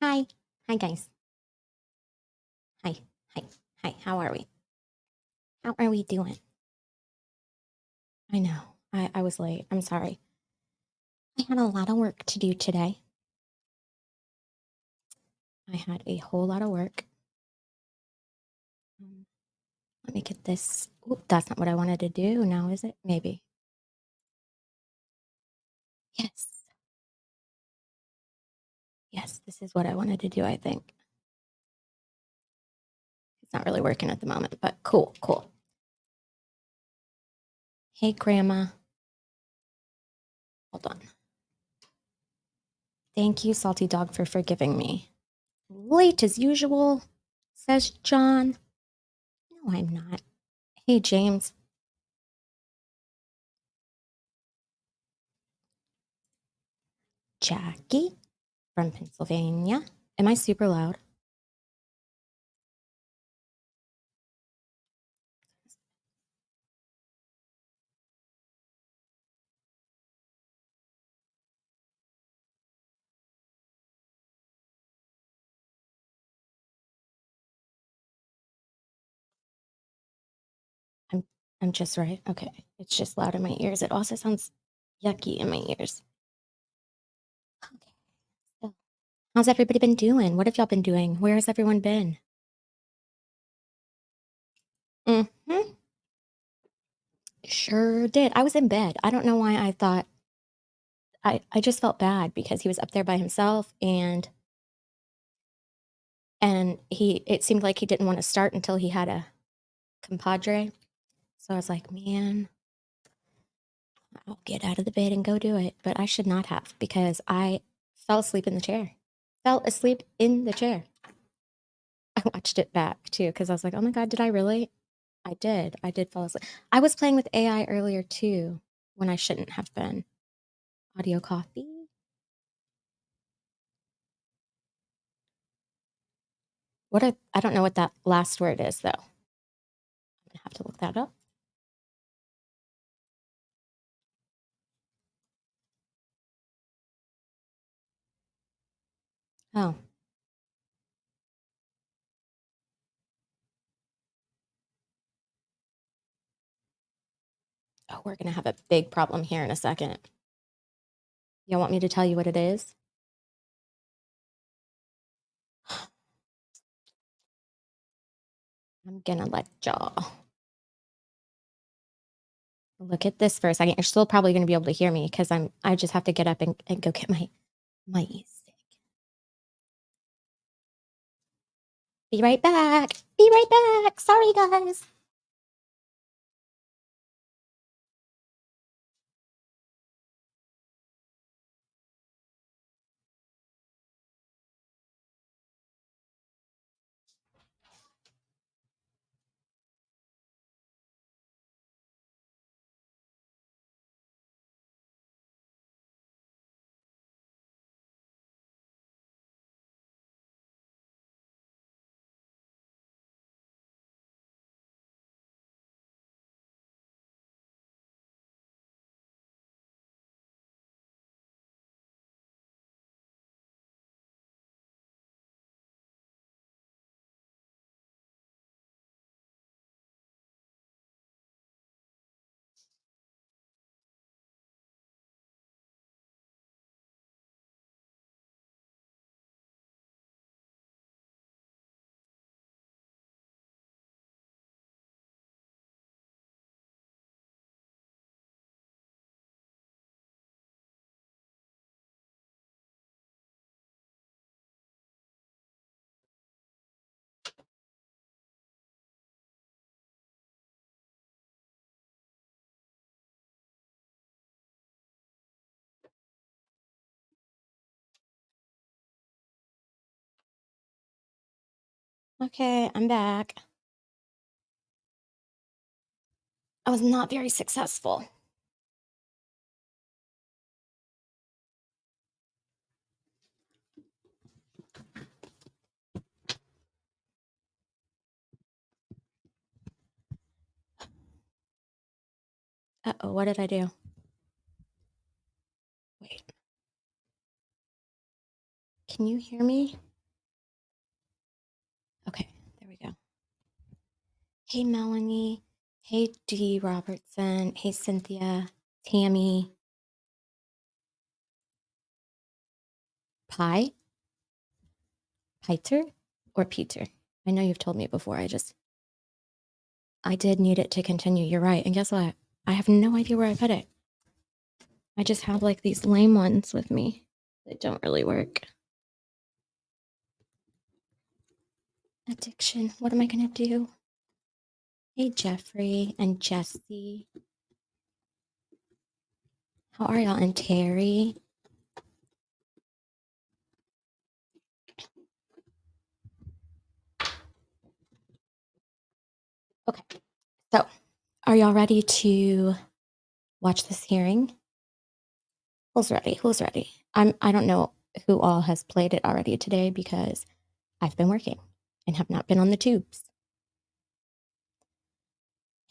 Hi. Hi, guys. Hi. Hi. Hi. How are we? How are we doing? I know. I was late. I'm sorry. I had a lot of work to do today. I had a whole lot of work. Um, Let me get this. Oop, that's not what I wanted to do now, is it? Maybe. Yes. Yes, this is what I wanted to do, I think. It's not really working at the moment, but cool, cool. Hey, Grandma. Hold on. Thank you, Salty Dog, for forgiving me. Late as usual, says John. No, I'm not. Hey, James. Jackie from Pennsylvania. Am I super loud? I'm I'm just right. Okay. It's just loud in my ears. It also sounds yucky in my ears. Okay. So, how's everybody been doing? What have y'all been doing? Where has everyone been? Mm-hmm. Sure did. I was in bed. I don't know why I thought I just felt bad because he was up there by himself and he it seemed like he didn't want to start until he had a compadre. So I was like, man, I'll get out of the bed and go do it. But I should not have because I fell asleep in the chair. Fell asleep in the chair. I watched it back too because I was like, oh my God, did I really? I did. I did fall asleep. I was playing with AI earlier too when I shouldn't have been. Audio copy. I don't know what that last word is though. I'm gonna have to look that up. Oh, oh, we're gonna have a big problem here in a second. You want me to tell you what it is? I'm gonna let y'all look at this for a second. You're still probably gonna be able to hear me because I just have to get up and go get my stick. Be right back. Be right back. Sorry, guys. Okay, I'm back. I was not very successful. Uh-oh, what did I do? Wait. Can you hear me? Hey, Melanie. Hey, Dee Robertson. Hey, Cynthia. Tammy. Pie? Peter or Peter? I know you've told me before. I did need it to continue. You're right. And guess what? I have no idea where I put it. I just have like these lame ones with me that don't really work. Addiction. What am I going to do? Hey, Jeffrey and Jesse. How are y'all? And Terry. Okay. So, are y'all ready to watch this hearing? Who's ready? Who's ready? I don't know who all has played it already today because I've been working and have not been on the tubes.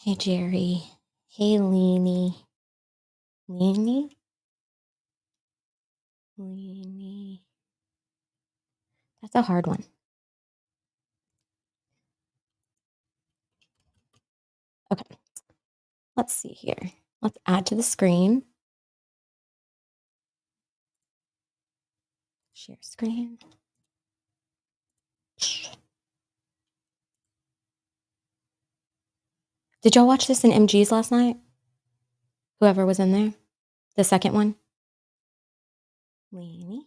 Hey, Jerry. Hey, Leanie. Leanie? Leanie. That's a hard one. Okay. Let's see here. Let's add to the screen. Share screen. Did y'all watch this in MGs last night? Whoever was in there? The second one? Leanie?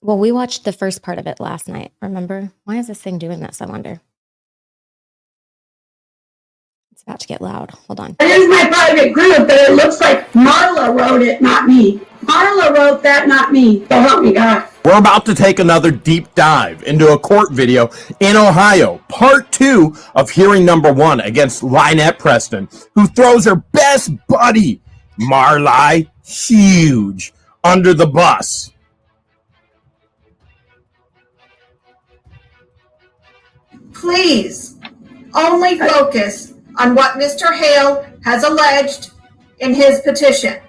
Well, we watched the first part of it last night, remember? Why is this thing doing this, I wonder? It's about to get loud. Hold on. It is my private group, but it looks like Marla wrote it, not me. Marla wrote that, not me. So help me God. We're about to take another deep dive into a court video in Ohio, part 2 of hearing number 1 against Lynette Preston, who throws her best buddy, Marli Huge, under the bus. Please only focus on what Mr. Hale has alleged in his petition.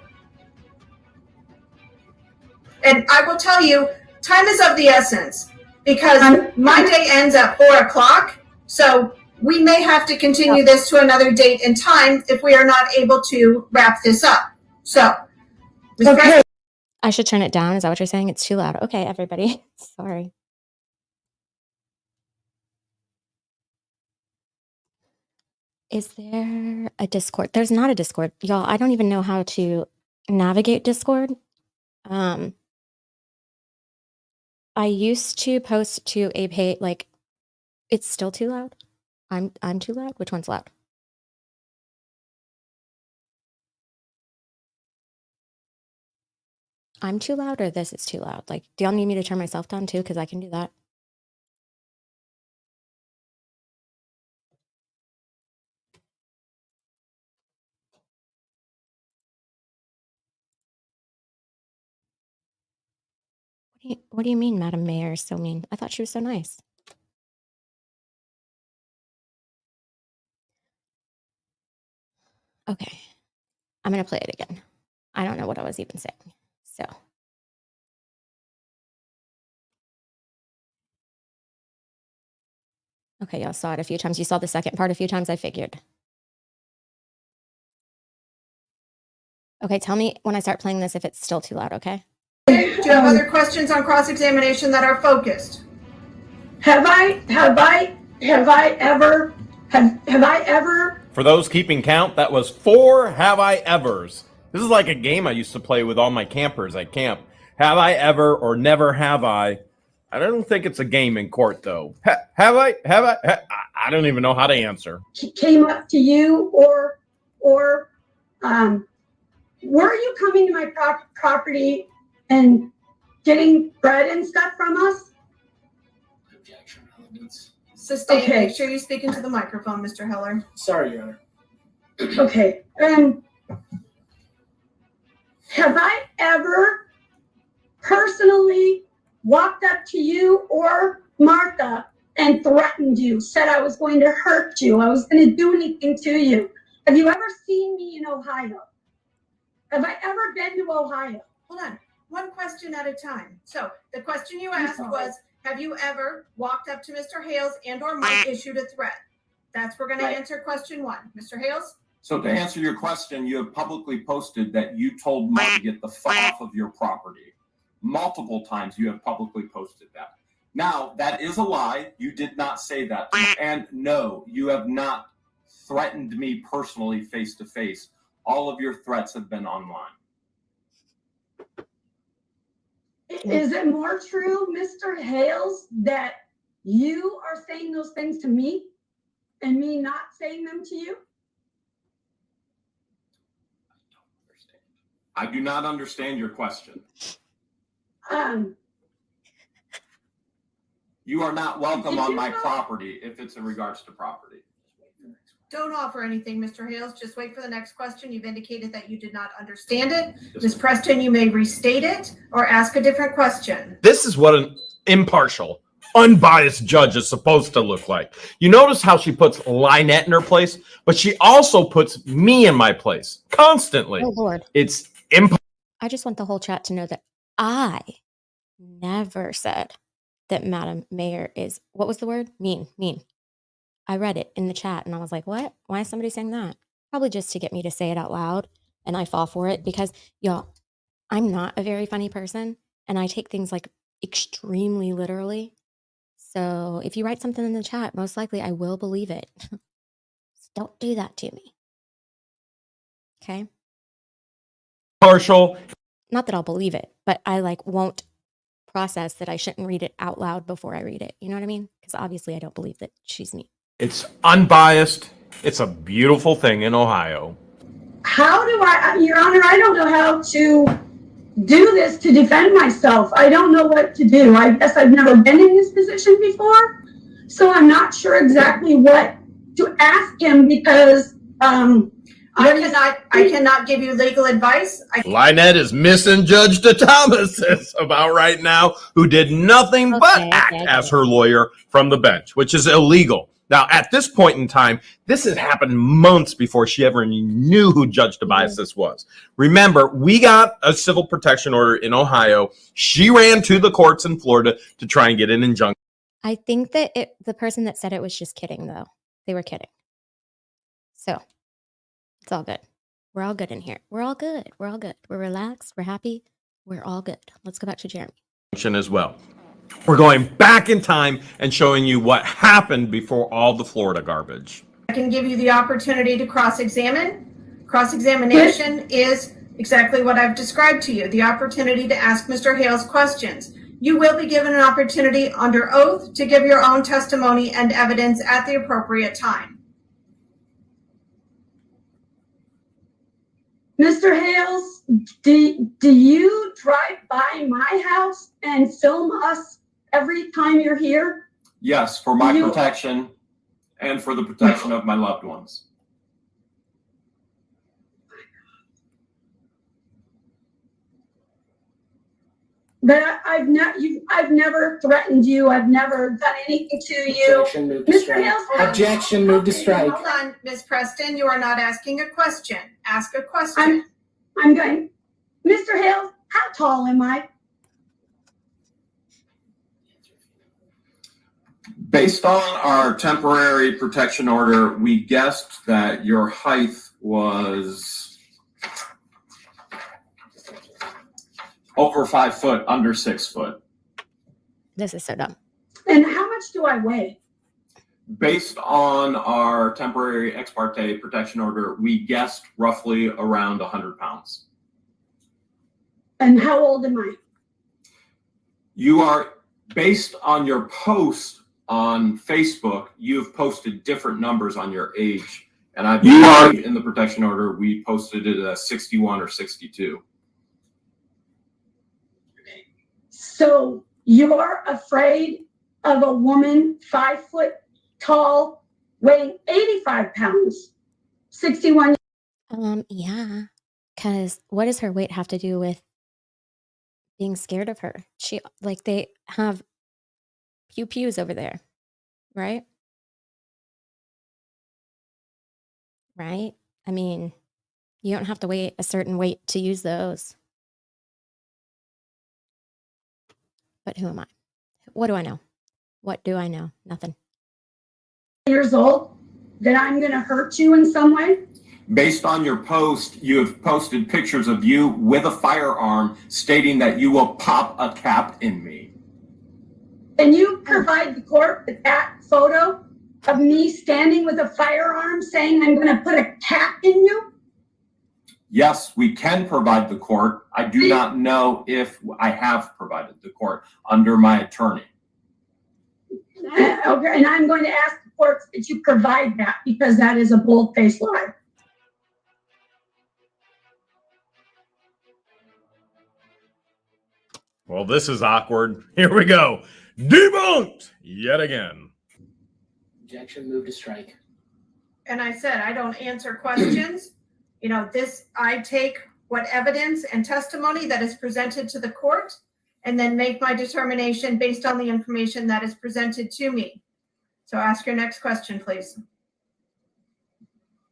And I will tell you, time is of the essence because my day ends at 4 o'clock. So we may have to continue this to another date and time if we are not able to wrap this up. So, Okay. I should turn it down. Is that what you're saying? It's too loud. Okay, everybody. Sorry. Is there a Discord? There's not a Discord. Y'all, I don't even know how to navigate Discord. I used to post to a page, like, it's still too loud. I'm too loud. Which one's loud? I'm too loud or this is too loud? Like, do y'all need me to turn myself down too? Because I can do that. What do you mean Madam Mayor is so mean? I thought she was so nice. Okay. I'm going to play it again. I don't know what I was even saying. So. Okay, y'all saw it a few times. You saw the second part a few times, I figured. Okay, tell me when I start playing this if it's still too loud, okay? do you have other questions on cross-examination that are focused? Have I ever? For those keeping count, that was 4 have I evers. This is like a game I used to play with all my campers at camp. Have I ever or never have I? I don't think it's a game in court, though. Have I? I don't even know how to answer. Came up to you or were you coming to my property and getting bread and stuff from us? Objection. Sustained. Okay. Make sure you speak into the microphone, Mr. Heller. Sorry, Your Honor. Okay. Have I ever personally walked up to you or Martha and threatened you, said I was going to hurt you, I was going to do anything to you? Have you ever seen me in Ohio? Have I ever been to Ohio? Hold on. One question at a time. So the question you asked sorry. was, have you ever walked up to Mr. Hales and or Mike issued a threat? We're going to answer question 1. Mr. Hales? So to answer your question, you have publicly posted that you told Mike to get the fuck off of your property. Multiple times you have publicly posted that. Now, that is a lie. You did not say that. And no, you have not threatened me personally face to face. All of your threats have been online. Is it more true, Mr. Hales, that you are saying those things to me and me not saying them to you? I do not understand your question. You are not welcome on my property if it's in regards to property. Don't offer anything, Mr. Hales. Just wait for the next question. You've indicated that you did not understand it. Ms. Preston, you may restate it or ask a different question. This is what an impartial, unbiased judge is supposed to look like. You notice how she puts Lynette in her place, but she also puts me in my place constantly. Oh, Lord. It's impartial. I just want the whole chat to know that I never said that Madam Mayor is, what was the word? Mean. I read it in the chat and I was like, what? Why is somebody saying that? Probably just to get me to say it out loud. And I fall for it because, y'all, I'm not a very funny person and I take things like extremely literally. So if you write something in the chat, most likely I will believe it. So don't do that to me. Okay? Partial. Not that I'll believe it, but I won't process that I shouldn't read it out loud before I read it. You know what I mean? Because obviously I don't believe that she's me. It's unbiased. It's a beautiful thing in Ohio. How do Your Honor, I don't know how to do this to defend myself. I don't know what to do. I guess I've never been in this position before, so I'm not sure exactly what to ask him because I cannot give you legal advice. Lynette is missing Judge Thomas about right now, who did nothing but act as her lawyer from the bench, which is illegal. Now, at this point in time, this had happened months before she ever knew who Judge Tobias was. Remember, we got a civil protection order in Ohio. She ran to the courts in Florida to try and get an injunction. I think that the person that said it was just kidding, though. They were kidding. So it's all good. We're all good in here. We're all good. We're all good. We're relaxed. We're happy. We're all good. Let's go back to Jeremy. As well. We're going back in time and showing you what happened before all the Florida garbage. I can give you the opportunity to cross-examine. Cross-examination is exactly what I've described to you, the opportunity to ask Mr. Hales questions. You will be given an opportunity under oath to give your own testimony and evidence at the appropriate time. Mr. Hales, do you drive by my house and film us every time you're here? Yes, for my protection and for the protection of my loved ones. But I've never threatened you. I've never done anything to you. Objection, move to Mr. strike. Hales, Objection, move to strike. Hold on, Ms. Preston, you are not asking a question. Ask a question. I'm going, Mr. Hales, how tall am I? Based on our temporary protection order, we guessed that your height was over 5 foot, under 6 foot. This is so dumb. And how much do I weigh? Based on our temporary ex parte protection order, we guessed roughly around 100 pounds. And how old am I? You are, based on your post on Facebook, you've posted different numbers on your age. And I believe in the protection order, we posted it at 61 or 62. So you're afraid of a woman 5 foot tall, weighing 85 pounds, 61. Yeah. Because what does her weight have to do with being scared of her? They have pews over there, right? Right? I mean, you don't have to wait a certain weight to use those. But who am I? What do I know? What do I know? Nothing. Years old, that I'm going to hurt you in some way? Based on your post, you have posted pictures of you with a firearm stating that you will pop a cap in me. Can you provide the court with that photo of me standing with a firearm saying I'm going to put a cap in you? Yes, we can provide the court. I do not know if I have provided the court under my attorney. Okay, and I'm going to ask the courts that you provide that because that is a bold-faced lie. Well, this is awkward. Here we go. Debunked yet again. Objection, move to strike. And I said, I don't answer questions. You know, I take what evidence and testimony that is presented to the court and then make my determination based on the information that is presented to me. So ask your next question, please.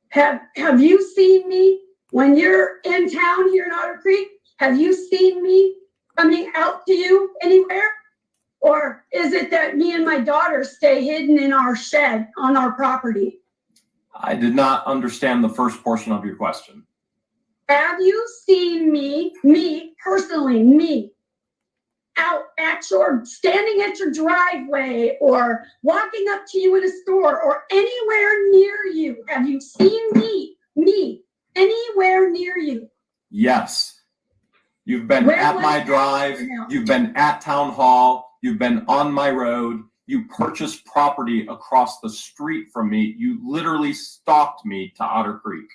Have you seen me when you're in town here in Otter Creek? Have you seen me coming out to you anywhere? Or is it that me and my daughter stay hidden in our shed on our property? I did not understand the first portion of your question. Have you seen me personally, out at standing at your driveway or walking up to you in a store or anywhere near you? Have you seen me anywhere near you? Yes. You've been at my drive. You've been at town hall. You've been on my road. You purchased property across the street from me. You literally stalked me to Otter Creek.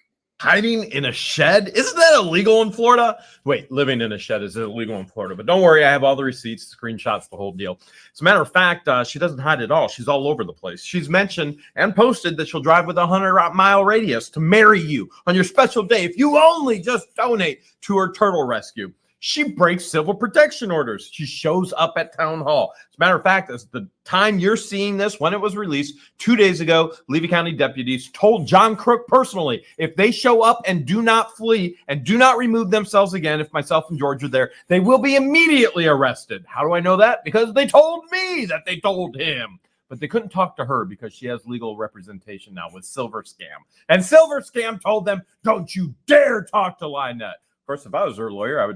Hiding in a shed? Isn't that illegal in Florida? Wait, living in a shed is illegal in Florida. But don't worry, I have all the receipts, screenshots, the whole deal. As a matter of fact, she doesn't hide at all. She's all over the place. She's mentioned and posted that she'll drive with a 100-mile radius to marry you on your special day if you only just donate to her turtle rescue. She breaks civil protection orders. She shows up at town hall. As a matter of fact, as the time you're seeing this, when it was released 2 days ago, Levy County deputies told John Crook personally, if they show up and do not flee and do not remove themselves again, if myself and George are there, they will be immediately arrested. How do I know that? Because they told me that they told him. But they couldn't talk to her because she has legal representation now with Silver Scam. And Silver Scam told them, don't you dare talk to Lynette. Of course, if I was her lawyer, I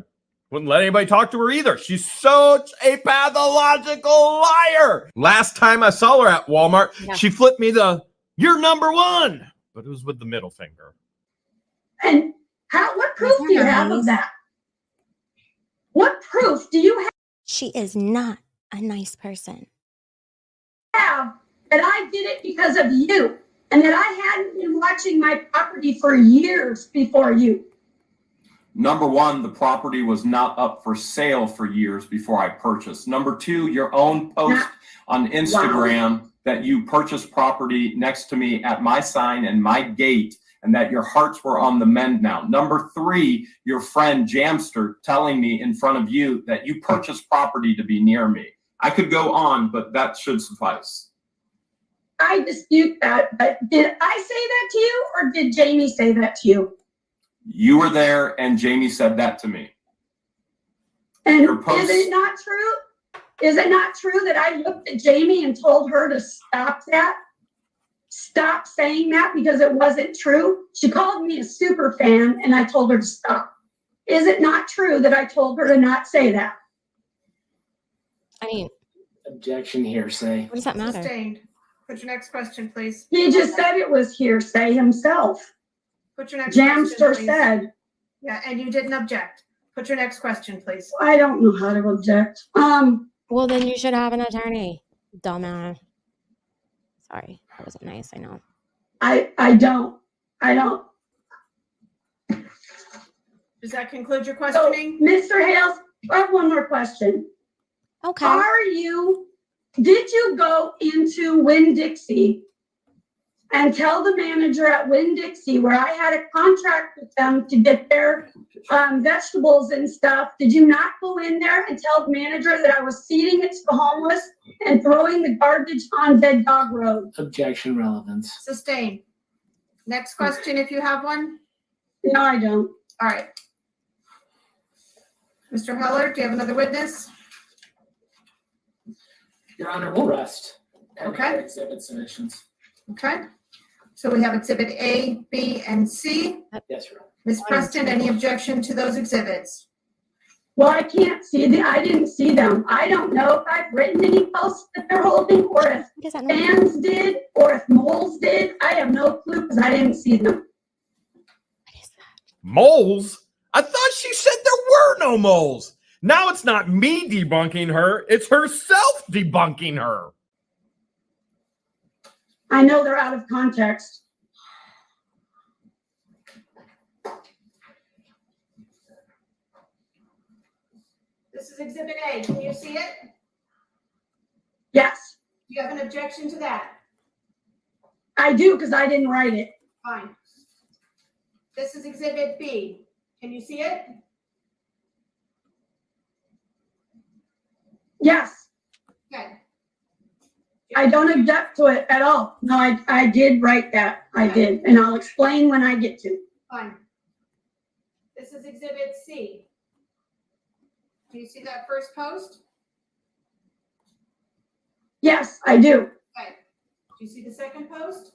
wouldn't let anybody talk to her either. She's such a pathological liar. Last time I saw her at Walmart, she flipped me "you're number one," but it was with the middle finger. And what proof do you have of that? What proof do you She is not a nice person. have that I did it because of you and that I hadn't been watching my property for years before you? Number one, the property was not up for sale for years before I purchased. Number two, your own post on Instagram that you purchased property next to me at my sign and my gate and that your hearts were on the mend now. Number three, your friend Jamster telling me in front of you that you purchased property to be near me. I could go on, but that should suffice. I dispute that, but did I say that to you or did Jamie say that to you? You were there and Jamie said that to me. And is it not true? Is it not true that I looked at Jamie and told her to stop that? Stop saying that because it wasn't true? She called me a super fan and I told her to stop. Is it not true that I told her to not say that? I mean, Objection, hearsay. what does that matter? Sustained. Put your next question, please. He just said it was hearsay himself. Put your next question, Jamster please. said. Yeah, and you didn't object. Put your next question, please. I don't know how to object. Well, then you should have an attorney, dumbass. Sorry, that wasn't nice. I know. I don't. Does that conclude your So, questioning? Mr. Hales, I have one more question. Okay. Did you go into Winn-Dixie and tell the manager at Winn-Dixie where I had a contract with them to get their vegetables and stuff? Did you not go in there and tell the manager that I was feeding it to the homeless and throwing the garbage on Dead Dog Road? Objection, relevance. Sustained. Next question, if you have one. No, I don't. All right. Mr. Heller, do you have another witness? Your Honor, we'll rest. Pending Okay. the exhibit submissions. Okay. So we have exhibit A, B, and C. Yes, Your Honor. Ms. Preston, any objection to those exhibits? Well, I can't see I didn't see them. I don't know if I've written any posts that they're holding, or if What does that mean? fans did, or if moles did. I have no clue because I didn't see them. What is that? Moles? I thought she said there were no moles. Now it's not me debunking her, it's herself debunking her. I know they're out of context. This is exhibit A. Can you see it? Yes, Do you have an objection to that? I do because I didn't write it. Fine. This is exhibit B. Can you see it? Yes, Okay. I don't object to it at all. No, I did write that. I did, and I'll explain when I get to. Fine. This is exhibit C. Do you see that first post? Yes, I do. Okay. Do you see the second post?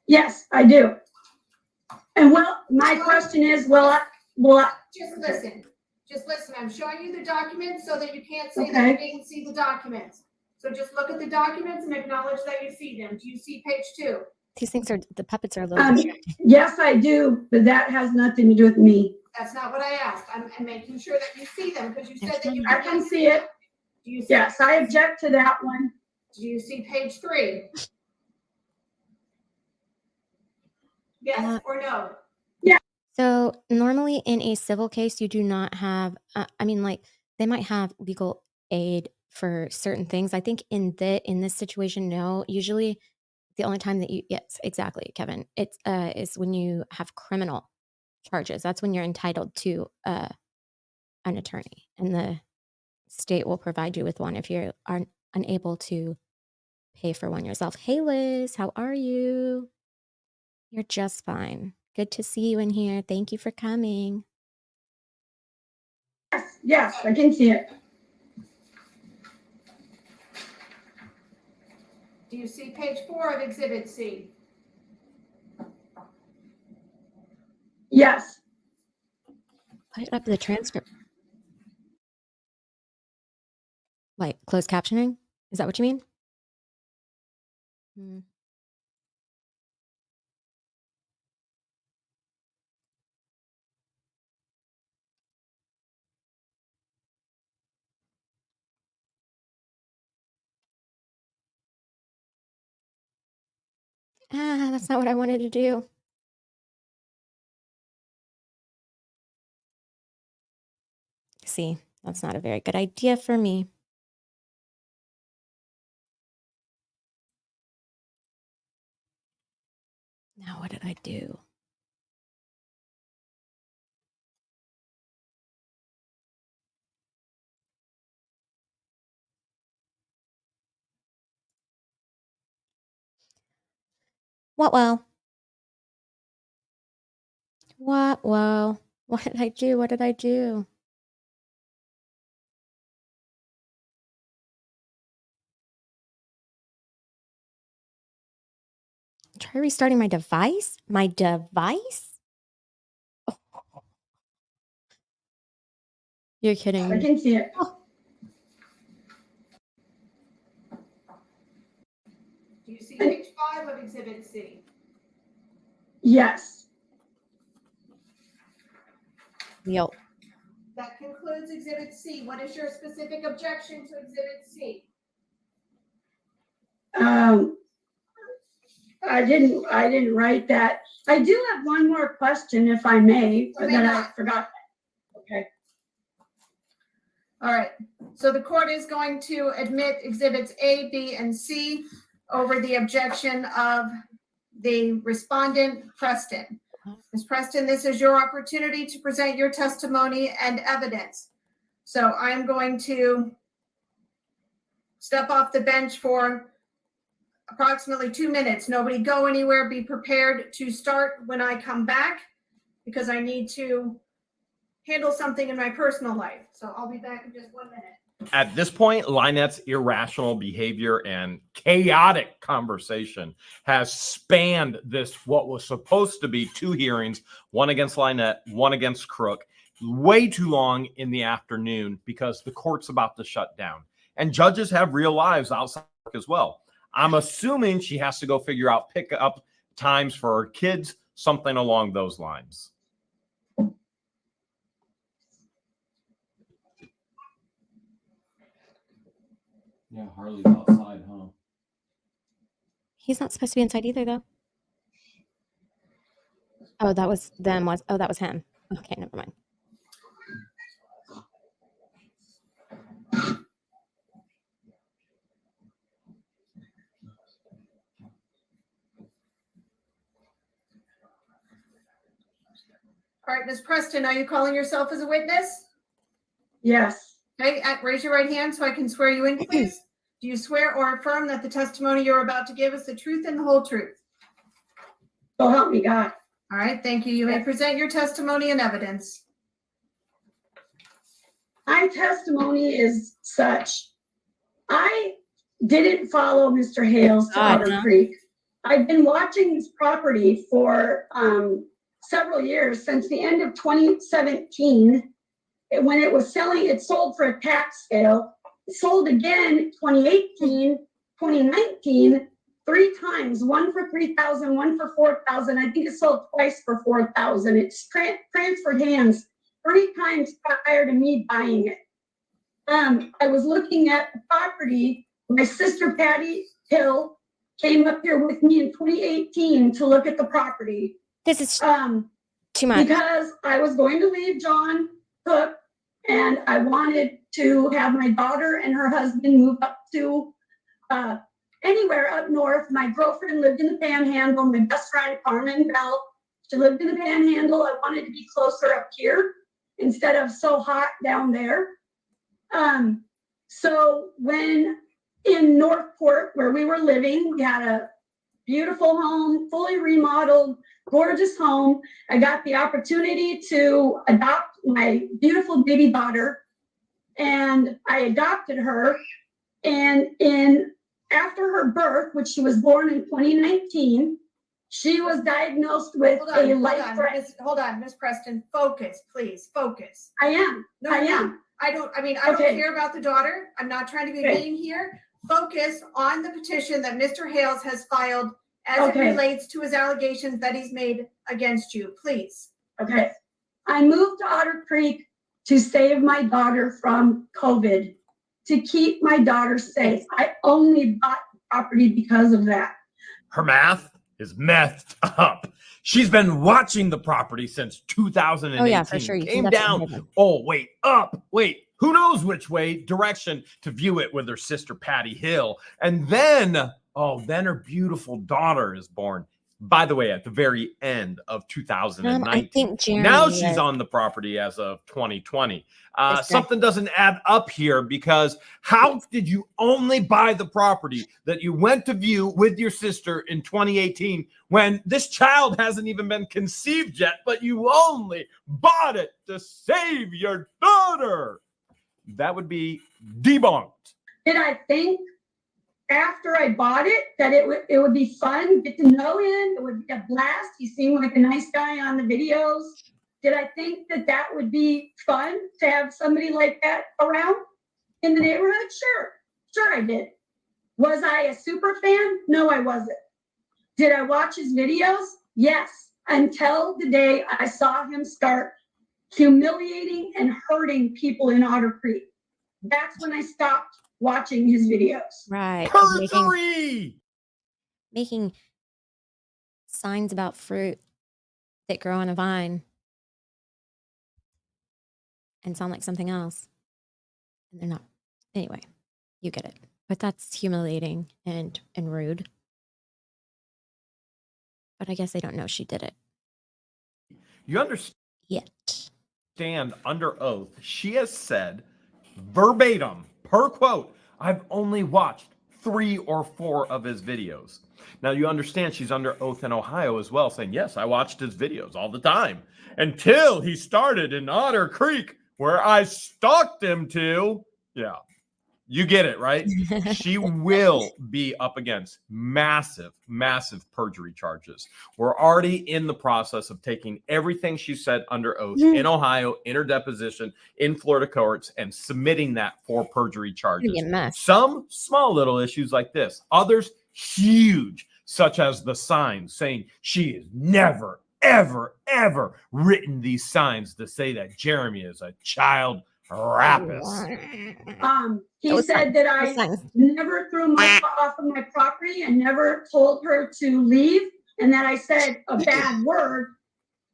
Yes, I do. And well, my question is, will I? Just listen. Just listen. I'm showing you the documents so that you can't say that you Okay. didn't see the documents. So just look at the documents and acknowledge that you see them. Do you see page 2? These things are, the puppets are a little distracting. Yes, I do, but that has nothing to do with me. That's not what I asked. I'm making sure that you see them because you said that you. I can see it. Do you see? Yes, I object to that one. Do you see page 3? Yes or no? So normally in a civil case, you do not have, I mean, like they might have legal aid for certain things. I think in this situation, no. Usually the only time that yes, exactly, Kevin. It's is when you have criminal charges. That's when you're entitled to an attorney, and the state will provide you with one if you are unable to pay for one yourself. Hey Liz, how are you? You're just fine. Good to see you in here. Thank you for coming. Yes, I can see it. Do you see page 4 of exhibit C? Yes, Put up the transcript. Like closed captioning? Is that what you mean? Hmm. That's not what I wanted to do. See, that's not a very good idea for me. Now, what did I do? What well? What well? What did I do? What did I do? Try restarting my device? My device? Oh. You're kidding I me. can see it. Do you see page 5 of exhibit C? Yes. Yo. That concludes exhibit C. What is your specific objection to exhibit C? I didn't write that. I do have one more question, if I may, You may that I not. forgot. Okay. All right. So the court is going to admit exhibits A, B, and C over the objection of the respondent, Preston. Ms. Preston, this is your opportunity to present your testimony and evidence. So I'm going to step off the bench for approximately 2 minutes. Nobody go anywhere. Be prepared to start when I come back because I need to handle something in my personal life. So I'll be back in just 1 minute. At this point, Lynette's irrational behavior and chaotic conversation has spanned this, what was supposed to be 2 hearings, one against Lynette, one against Crook, way too long in the afternoon because the court's about to shut down. And judges have real lives outside work as well. I'm assuming she has to go figure out pick-up times for her kids, something along those lines. Yeah, Harley's outside, huh? He's not supposed to be inside either, though. Oh, that was them. That was him. Okay, never mind. All right, Ms. Preston, are you calling yourself as a witness? Yes. Okay, raise your right hand so I can swear you in, please. Do you swear or affirm that the testimony you're about to give is the truth and the whole truth? So help me God. All right, thank you. You may present your testimony and evidence. My testimony is such. I didn't follow Mr. Hales to God, Otter no. Creek. I've been watching this property for several years, since the end of 2017. When it was selling, it sold for a tax sale. It sold again 2018, 2019, 3 times, one for $3,000, one for $4,000. I think it sold twice for $4,000. It's transferred hands 3 times prior to me buying it. I was looking at the property. My sister Patty Hill came up here with me in 2018 to look at the property. This is too much. Because I was going to leave John Cook, and I wanted to have my daughter and her husband move up to anywhere up north. My girlfriend lived in the Panhandle. My best friend, Carmen Bell, she lived in the Panhandle. I wanted to be closer up here instead of so hot down there. So when in Northport, where we were living, we had a beautiful home, fully remodeled, gorgeous home. I got the opportunity to adopt my beautiful baby daughter, and I adopted her. And after her birth, which she was born in 2019, she was diagnosed with a life threat. Hold on, Miss Preston, focus, please, focus. I am. I don't care about the daughter. I'm not trying to be mean here. Focus on the petition that Mr. Hales has filed as it relates to his allegations that he's made against you, please. Okay. I moved to Otter Creek to save my daughter from COVID, to keep my daughter safe. I only bought the property because of that. Her math is messed up. She's been watching the property since 2018. Oh, yeah, for sure. You Came can definitely down. Oh, wait, up. Wait, who knows which way direction to view it with her sister, Patty Hill. And then, then her beautiful daughter is born. By the way, at the very end of 2019. I think Jeremy now she's was- on the property as of 2020. Something doesn't add up here, because how did you only buy the property that you went to view with your sister in 2018 when this child hasn't even been conceived yet, but you only bought it to save your daughter? That would be debunked. Did I think after I bought it that it would be fun, get to know him, it would be a blast? He seemed like a nice guy on the videos. Did I think that would be fun to have somebody like that around in the neighborhood? Sure I did. Was I a super fan? No, I wasn't. Did I watch his videos? Yes, until the day I saw him start humiliating and hurting people in Otter Creek. That's when I stopped watching his videos. Right. Perjury! Making signs about fruit that grow on a vine and sound like something else. And they're not. Anyway, you get it. But that's humiliating and rude. But I guess they don't know she did it You understand? yet. Under oath, she has said verbatim, per quote, I've only watched 3 or 4 of his videos. Now, you understand she's under oath in Ohio as well, saying, yes, I watched his videos all the time until he started in Otter Creek, where I stalked him to. Yeah, you get it, right? She will be up against massive, massive perjury charges. We're already in the process of taking everything she said under oath in Ohio, in her deposition, in Florida courts, and submitting that for perjury charges. Some small little issues like this, others huge, such as the signs saying she has never, ever, ever written these signs to say that Jeremy is a child rapist. He said that I never threw my off of my property and never told her to leave, and that I said a bad word.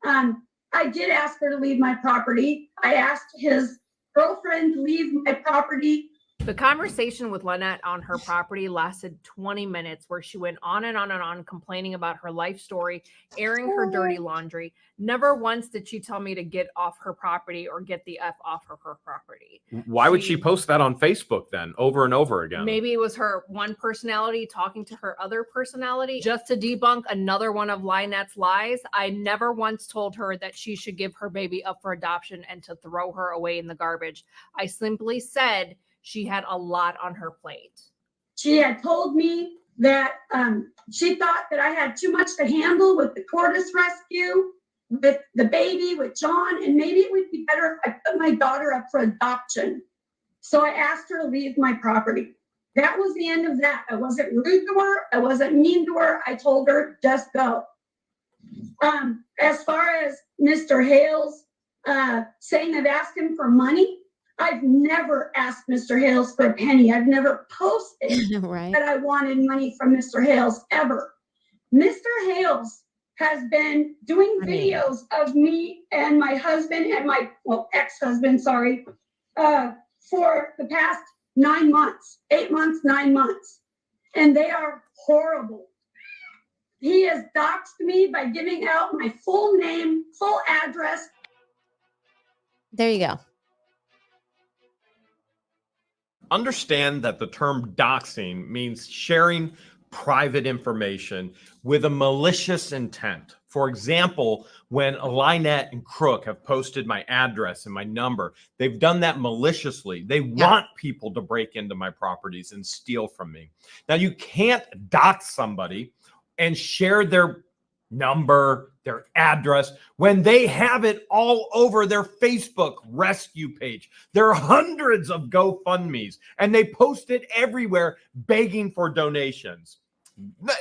I did ask her to leave my property. I asked his girlfriend to leave my property. The conversation with Lynette on her property lasted 20 minutes, where she went on and on and on, complaining about her life story, airing her dirty laundry. Never once did she tell me to get off her property or get the F off of her property. Why would she post that on Facebook then over and over again? Maybe it was her one personality talking to her other personality just to debunk another one of Lynette's lies. I never once told her that she should give her baby up for adoption and to throw her away in the garbage. I simply said she had a lot on her plate. She had told me that she thought that I had too much to handle with the tortoise rescue, with the baby, with John, and maybe it would be better if I put my daughter up for adoption. So I asked her to leave my property. That was the end of that. I wasn't rude to her. I wasn't mean to her. I told her, just go. As far as Mr. Hales saying I've asked him for money, I've never asked Mr. Hales for a penny. I've never posted that I wanted money from Mr. Hales ever. Mr. Hales has been doing videos of me and my husband and my ex-husband, for the past 9 months, 8 months, 9 months. And they are horrible. He has doxed me by giving out my full name, full address. There you go. Understand that the term doxing means sharing private information with a malicious intent. For example, when Lynette and Crook have posted my address and my number, they've done that maliciously. They want people to break into my properties and steal from me. Now, you can't dox somebody and share their number, their address, when they have it all over their Facebook rescue page. There are hundreds of GoFundMes, and they post it everywhere begging for donations.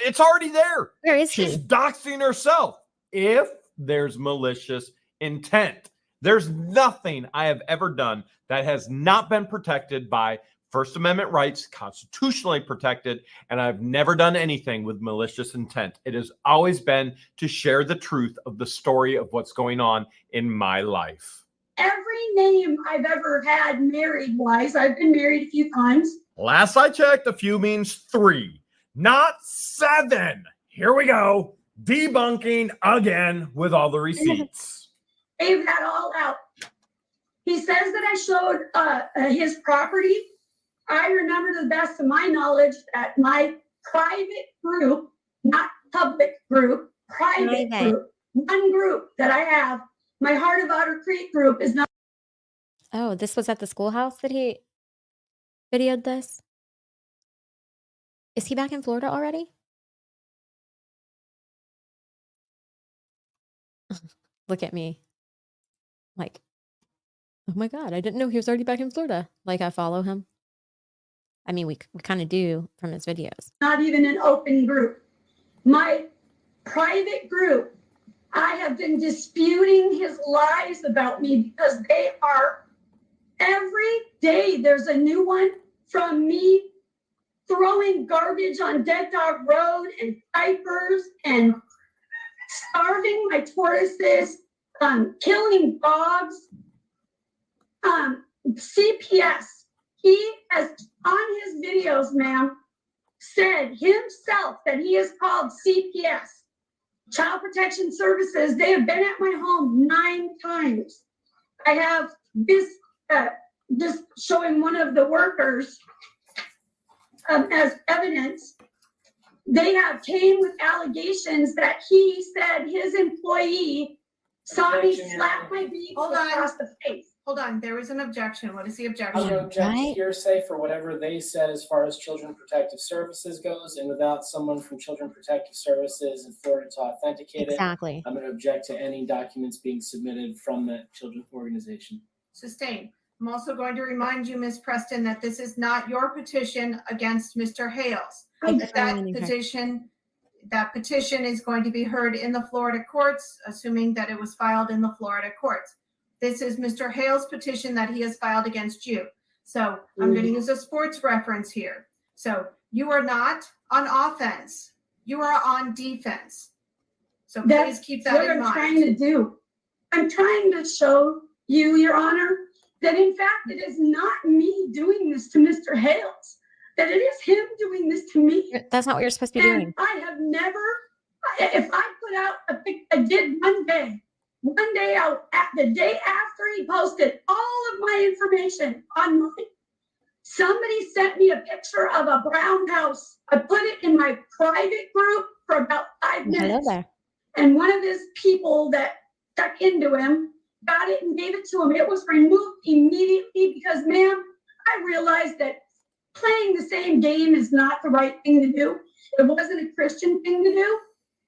It's already there. Where is She's he? doxing herself. If there's malicious intent, there's nothing I have ever done that has not been protected by First Amendment rights, constitutionally protected, and I've never done anything with malicious intent. It has always been to share the truth of the story of what's going on in my life. Every name I've ever had married-wise, I've been married a few times. Last I checked, a few means 3, not 7. Here we go. Debunking again with all the receipts. Gave that all out. He says that I showed his property. I remember to the best of my knowledge that my private group, not public group, private group, one group that I have, my Heart of Otter Creek group is not. Oh, this was at the schoolhouse that he videoed this? Is he back in Florida already? Look at me. Like, oh my God, I didn't know he was already back in Florida. Like, I follow him. I mean, we kind of do from his videos. Not even an open group. My private group, I have been disputing his lies about me because they are, every day there's a new one from me throwing garbage on Dead Dog Road and diapers and starving my tortoises, killing dogs, CPS. He has, on his videos, ma'am, said himself that he is called CPS, Child Protection Services. They have been at my home 9 times. I have this, just showing one of the workers. as evidence. They have came with allegations that he said his employee saw me slap my vehicle Hold on. across the face. Hold on, there was an objection. What is the I'm objection? gonna object to Right. hearsay for whatever they said as far as Children Protective Services goes, and without someone from Children Protective Services in Florida to authenticate it, Exactly. I'm gonna object to any documents being submitted from that children's organization. Sustained. I'm also going to remind you, Ms. Preston, that this is not your petition against Mr. Hales. Thank you That for reminding her. that petition is going to be heard in the Florida courts, assuming that it was filed in the Florida courts. This is Mr. Hale's petition that he has filed against you. So I'm going to use a sports reference here. So you are not on offense. You are on defense. So please That's keep that what in I'm mind. trying to do. I'm trying to show you, Your Honor, that in fact it is not me doing this to Mr. Hales, that it is him doing this to me. That's not what you're supposed to be And doing. I have never, if I put out a pic, I did one day out at the day after he posted all of my information online. Somebody sent me a picture of a brown house. I put it in my private group for about 5 Hello minutes. there. And one of his people that stuck into him got it and gave it to him. It was removed immediately because, ma'am, I realized that playing the same game is not the right thing to do. It wasn't a Christian thing to do.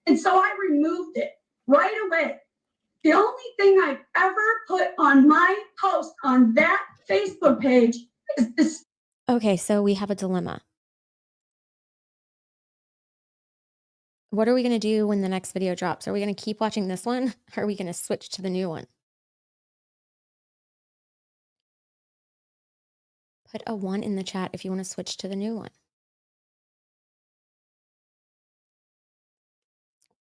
And so I removed it right away. The only thing I've ever put on my post on that Facebook page is this. Okay, so we have a dilemma. What are we going to do when the next video drops? Are we going to keep watching this one? Or are we going to switch to the new one? Put a 1 in the chat if you want to switch to the new one.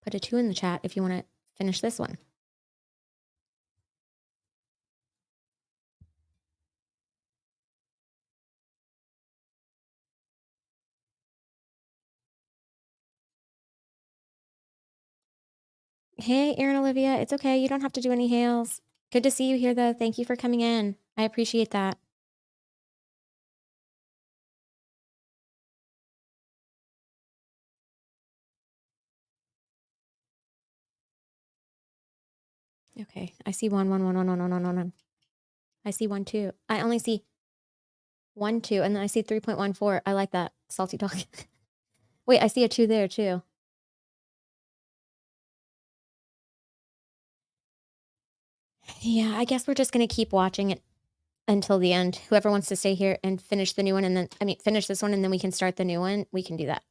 Put a 2 in the chat if you want to finish this one. Hey, Erin Olivia, it's okay. You don't have to do any hails. Good to see you here, though. Thank you for coming in. I appreciate that. Okay, I see 1, 1, 1, 1, 1, 1, 1, 1, 1. I see 1, 2. I only see 1, 2, and then I see 3.14. I like that. Salty talk. Wait, I see a 2 there, too. Yeah, I guess we're just going to keep watching it until the end. Whoever wants to stay here and finish the new one, and then, finish this one, and then we can start the new one, we can do that.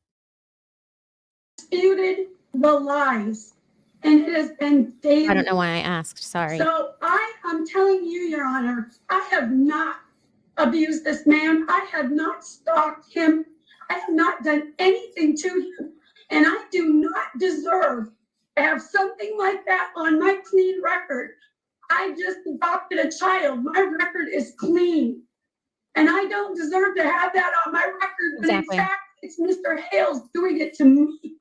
Disputed the lies, and it has been daily. I don't know why I asked. Sorry. So I am telling you, Your Honor, I have not abused this man. I have not stalked him. I have not done anything to him. And I do not deserve to have something like that on my clean record. I just adopted a child. My record is clean. And I don't deserve to have that on my record. But Exactly. in fact, it's Mr. Hales doing it to me,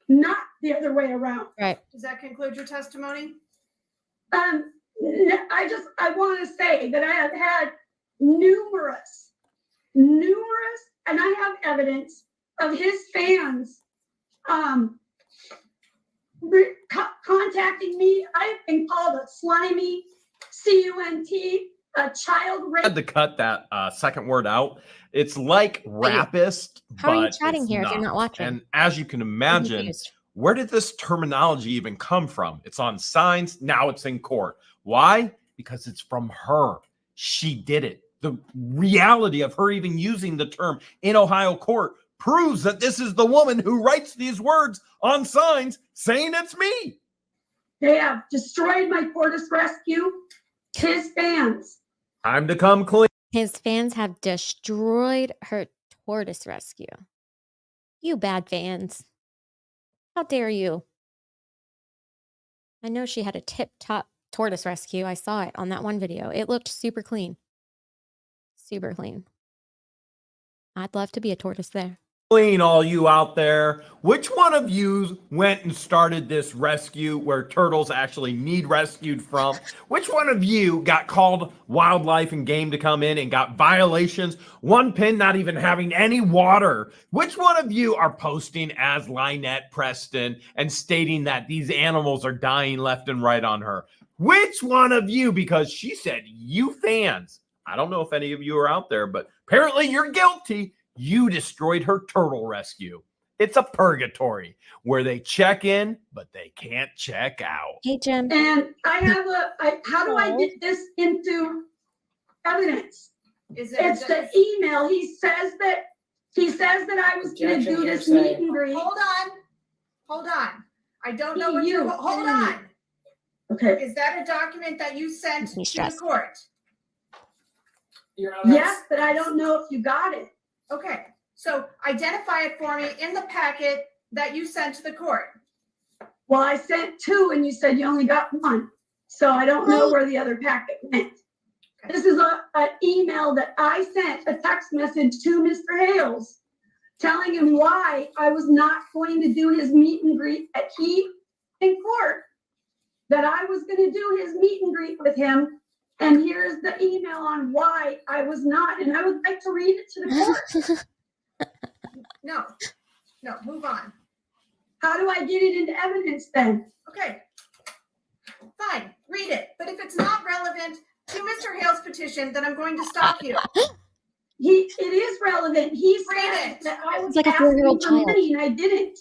not the other way around. Right. Does that conclude your testimony? I want to say that I have had numerous, and I have evidence of his fans contacting me. I've been called a slimy, C-U-N-T, a child rape. I had to cut that second word out. It's like rapist, How are you but chatting it's here if you're not watching? And as you can I'm imagine, confused. where did this terminology even come from? It's on signs. Now it's in court. Why? Because it's from her. She did it. The reality of her even using the term in Ohio court proves that this is the woman who writes these words on signs saying it's me. They have destroyed my Tortoise Rescue. His fans. Time to come clean. His fans have destroyed her tortoise rescue. You bad fans. How dare you? I know she had a tip-top tortoise rescue. I saw it on that one video. It looked super clean. Super clean. I'd love to be a tortoise there. All you out there, which one of you went and started this rescue where turtles actually need rescued from? Which one of you got called wildlife and game to come in and got violations? One pin not even having any water. Which one of you are posting as Lynette Preston and stating that these animals are dying left and right on her? Which one of you? Because she said you fans. I don't know if any of you are out there, but apparently you're guilty. You destroyed her turtle rescue. It's a purgatory where they check in, but they can't check out. Hey, Jim. And I have how do I get this into evidence? Is it It's the email. He says that I was going to do this meet and greet. Hold on. I don't know what you're, hold on. Okay. Is that a document that you sent to the court? Yes, but I don't know if you got it. Okay, so identify it for me in the packet that you sent to the court. Well, I sent 2 and you said you only got 1. So I don't know where the other packet went. Okay. This is an email that I sent, a text message to Mr. Hales, telling him why I was not going to do his meet and greet in court, that I was going to do his meet and greet with him. And here's the email on why I was not, and I would like to read it to the court. No, move on. How do I get it into evidence then? Okay, fine, read it. But if it's not relevant to Mr. Hale's petition, then I'm going to stop you. It is relevant. He Read said it. that I was It's like a asking 4-year-old for child. money and I didn't.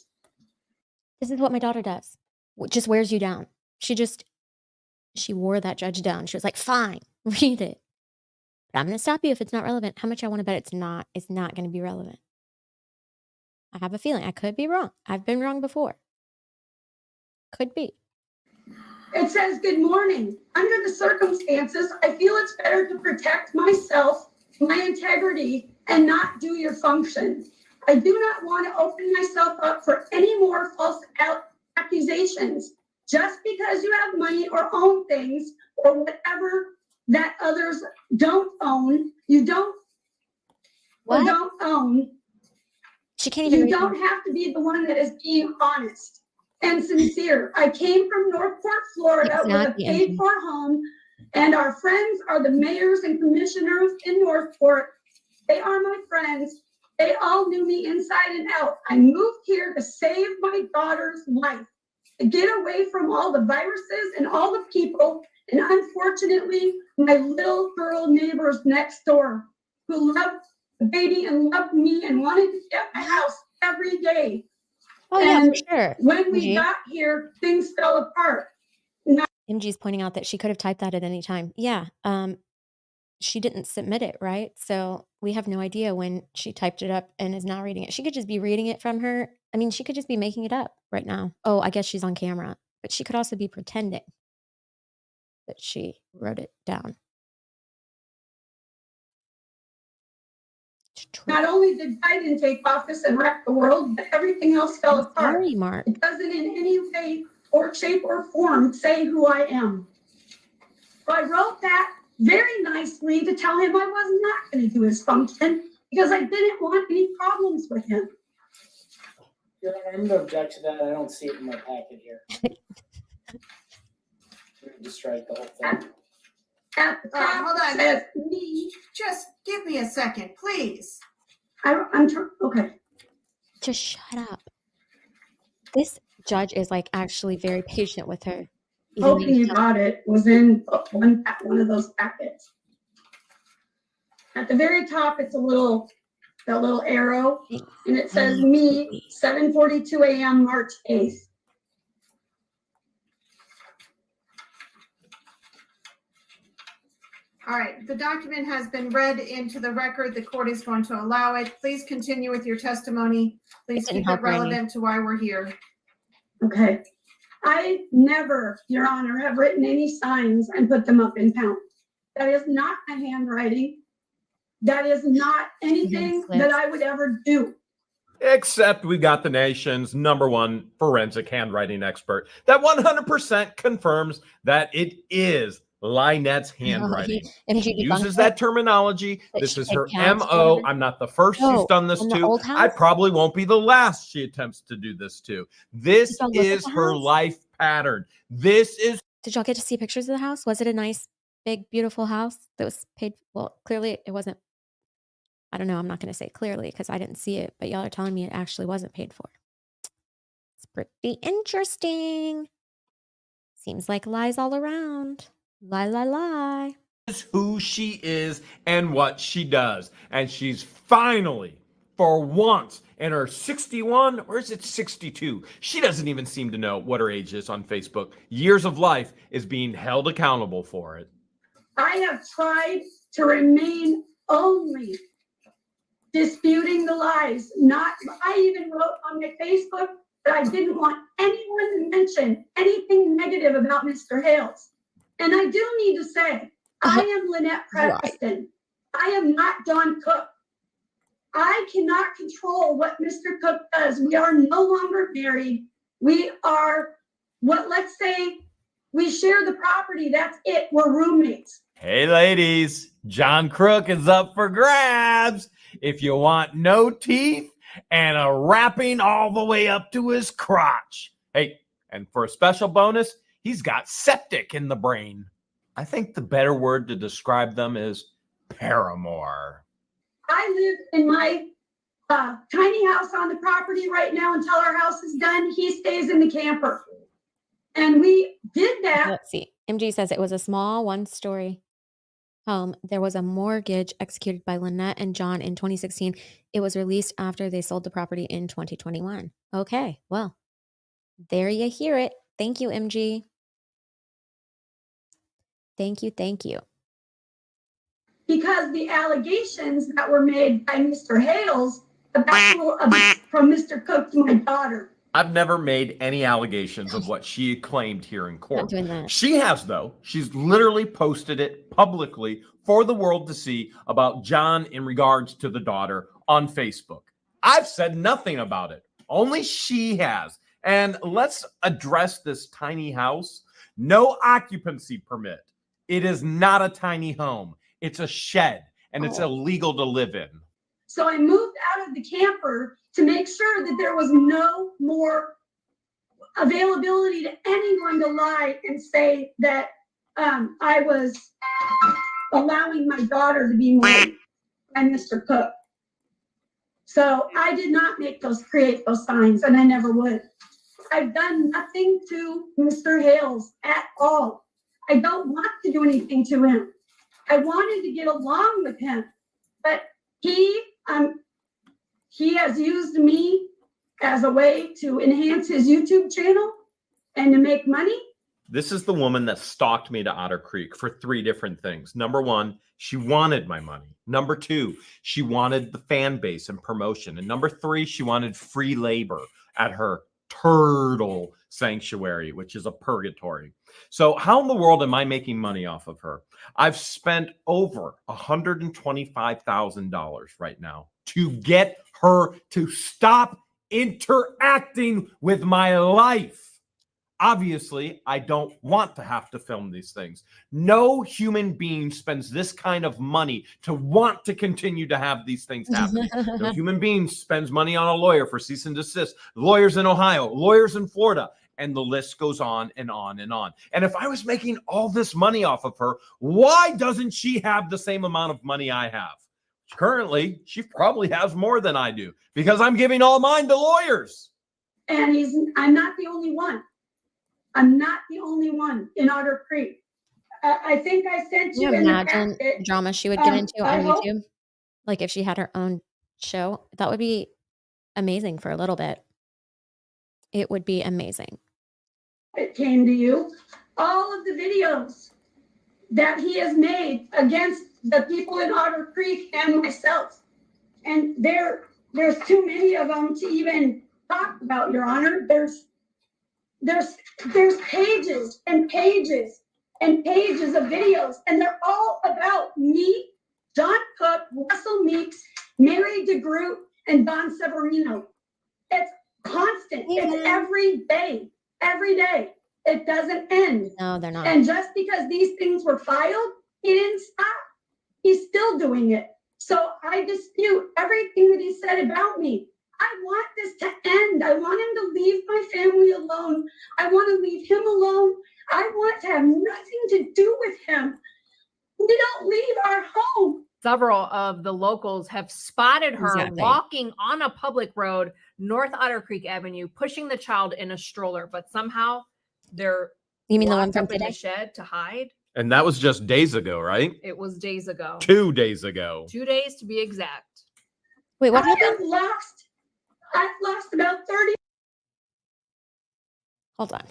This is what my daughter does. Just wears you down. She wore that judge down. She was like, fine, read it. But I'm going to stop you if it's not relevant. How much I want to bet it's not going to be relevant. I have a feeling I could be wrong. I've been wrong before. Could be. It says, good morning. Under the circumstances, I feel it's better to protect myself, my integrity, and not do your function. I do not want to open myself up for any more false accusations. Just because you have money or own things or whatever that others don't own, you don't or What? don't own, She can't even you read don't have to be the one that is being honest and sincere. I came from Northport, Florida It's with not a the engine. paid-for home, and our friends are the mayors and commissioners in Northport. They are my friends. They all knew me inside and out. I moved here to save my daughter's life, to get away from all the viruses and all the people, and unfortunately, my little girl neighbors next door who loved the baby and loved me and wanted to get my house every day. Oh, yeah, for And sure. when we MG. got here, things fell apart. MG's pointing out that she could have typed that at any time. Yeah. She didn't submit it, right? So we have no idea when she typed it up and is not reading it. She could just be reading it from her. I mean, she could just be making it up right now. Oh, I guess she's on camera. But she could also be pretending that she wrote it down. It's true. Not only did Biden take office and wreck the world, but everything else fell I'm apart. sorry, Mark. It doesn't in any way or shape or form say who I am. So I wrote that very nicely to tell him I was not going to do his function because I didn't want any problems with him. Your Honor, I'm going to object to that. I don't see it in my packet here. I'm going to strike the whole thing. At the top, hold on. it says me. Just give me a second, please. Okay. Just shut up. This judge is like actually very patient with her. even though Hoping you she- got it, was in one of those packets. At the very top, it's the little arrow, and it says me, 7:42 a.m., March 8th. All right, the document has been read into the record. The court is going to allow it. Please continue with your testimony. Please didn't keep help it her any. relevant to why we're here. Okay. I never, Your Honor, have written any signs and put them up in pound. That is not my handwriting. That is not anything that I would ever do. Except we got the nation's #1 forensic handwriting expert that 100% confirms that it is Lynette's handwriting. and She he uses debunked that it, terminology. that This she is paid her cabs for MO. whatever? I'm not the first she's No, done this in the to. old I house? probably won't be the last she attempts to do this to. This y'all look at is the her house? life pattern. This is Did y'all get to see pictures of the house? Was it a nice, big, beautiful house that was paid? Well, clearly it wasn't. I don't know. I'm not going to say clearly because I didn't see it, but y'all are telling me it actually wasn't paid for. It's pretty interesting. Seems like lies all around. Lie, lie, lie. who she is and what she does. And she's finally, for once, in her 61, or is it 62? She doesn't even seem to know what her age is on Facebook. Years of life is being held accountable for it. I have tried to remain only disputing the lies. I even wrote on my Facebook that I didn't want anyone to mention anything negative about Mr. Hales. And I do need to say, I am Lynette Preston. I am not John Cook. I cannot control what Mr. Cook does. We are no longer married. We are let's say we share the property. That's it. We're roommates. Hey, ladies, John Crook is up for grabs. If you want no teeth and a wrapping all the way up to his crotch. Hey, and for a special bonus, he's got septic in the brain. I think the better word to describe them is paramour. I live in my tiny house on the property right now until our house is done. He stays in the camper. And we did that. Let's see. MG says it was a small one-story home. There was a mortgage executed by Lynette and John in 2016. It was released after they sold the property in 2021. Okay, well, there you hear it. Thank you, MG. Thank you, thank you. Because the allegations that were made by Mr. Hales about abuse from Mr. Cook to my daughter. I've never made any allegations of what she claimed here in court. Not doing that. She has, though. She's literally posted it publicly for the world to see about John in regards to the daughter on Facebook. I've said nothing about it. Only she has. And let's address this tiny house. No occupancy permit. It is not a tiny home. It's a shed, and it's illegal to live in. So I moved out of the camper to make sure that there was no more availability to anyone to lie and say that I was allowing my daughter to be married by Mr. Cook. So I did not create those signs, and I never would. I've done nothing to Mr. Hales at all. I don't want to do anything to him. I wanted to get along with him, but he has used me as a way to enhance his YouTube channel and to make money. This is the woman that stalked me to Otter Creek for 3 different things. Number 1, she wanted my money. Number 2, she wanted the fan base and promotion. And number 3, she wanted free labor at her turtle sanctuary, which is a purgatory. So how in the world am I making money off of her? I've spent over $125,000 right now to get her to stop interacting with my life. Obviously, I don't want to have to film these things. No human being spends this kind of money to want to continue to have these things happen. No human being spends money on a lawyer for cease and desist. Lawyers in Ohio, lawyers in Florida, and the list goes on and on and on. And if I was making all this money off of her, why doesn't she have the same amount of money I have? Currently, she probably has more than I do because I'm giving all mine to lawyers. And I'm not the only one. I'm not the only one in Otter Creek. I think I sent you in the imagine packet. drama she would get into I on hope- YouTube. Like if she had her own show, that would be amazing for a little bit. It would be amazing. It came to you. All of the videos that he has made against the people in Otter Creek and myself. And there's too many of them to even talk about, Your Honor. There's pages and pages and pages of videos, and they're all about me, John Cook, Russell Meeks, Mary DeGroot, and Don Severino. It's constant. It's every day, every day. It doesn't end. No, they're not. And just because these things were filed, he didn't stop. He's still doing it. So I dispute everything that he said about me. I want this to end. I want him to leave my family alone. I want to leave him alone. I want to have nothing to do with him. We don't leave our home. Several of the locals have spotted her Exactly. walking on a public road, North Otter Creek Avenue, pushing the child in a stroller, but somehow they're You mean the one locked from up in the today? shed to hide. And that was just days ago, right? It was days ago. 2 days ago. 2 days to be exact. Wait, what I've happened? lost about 30. Hold on.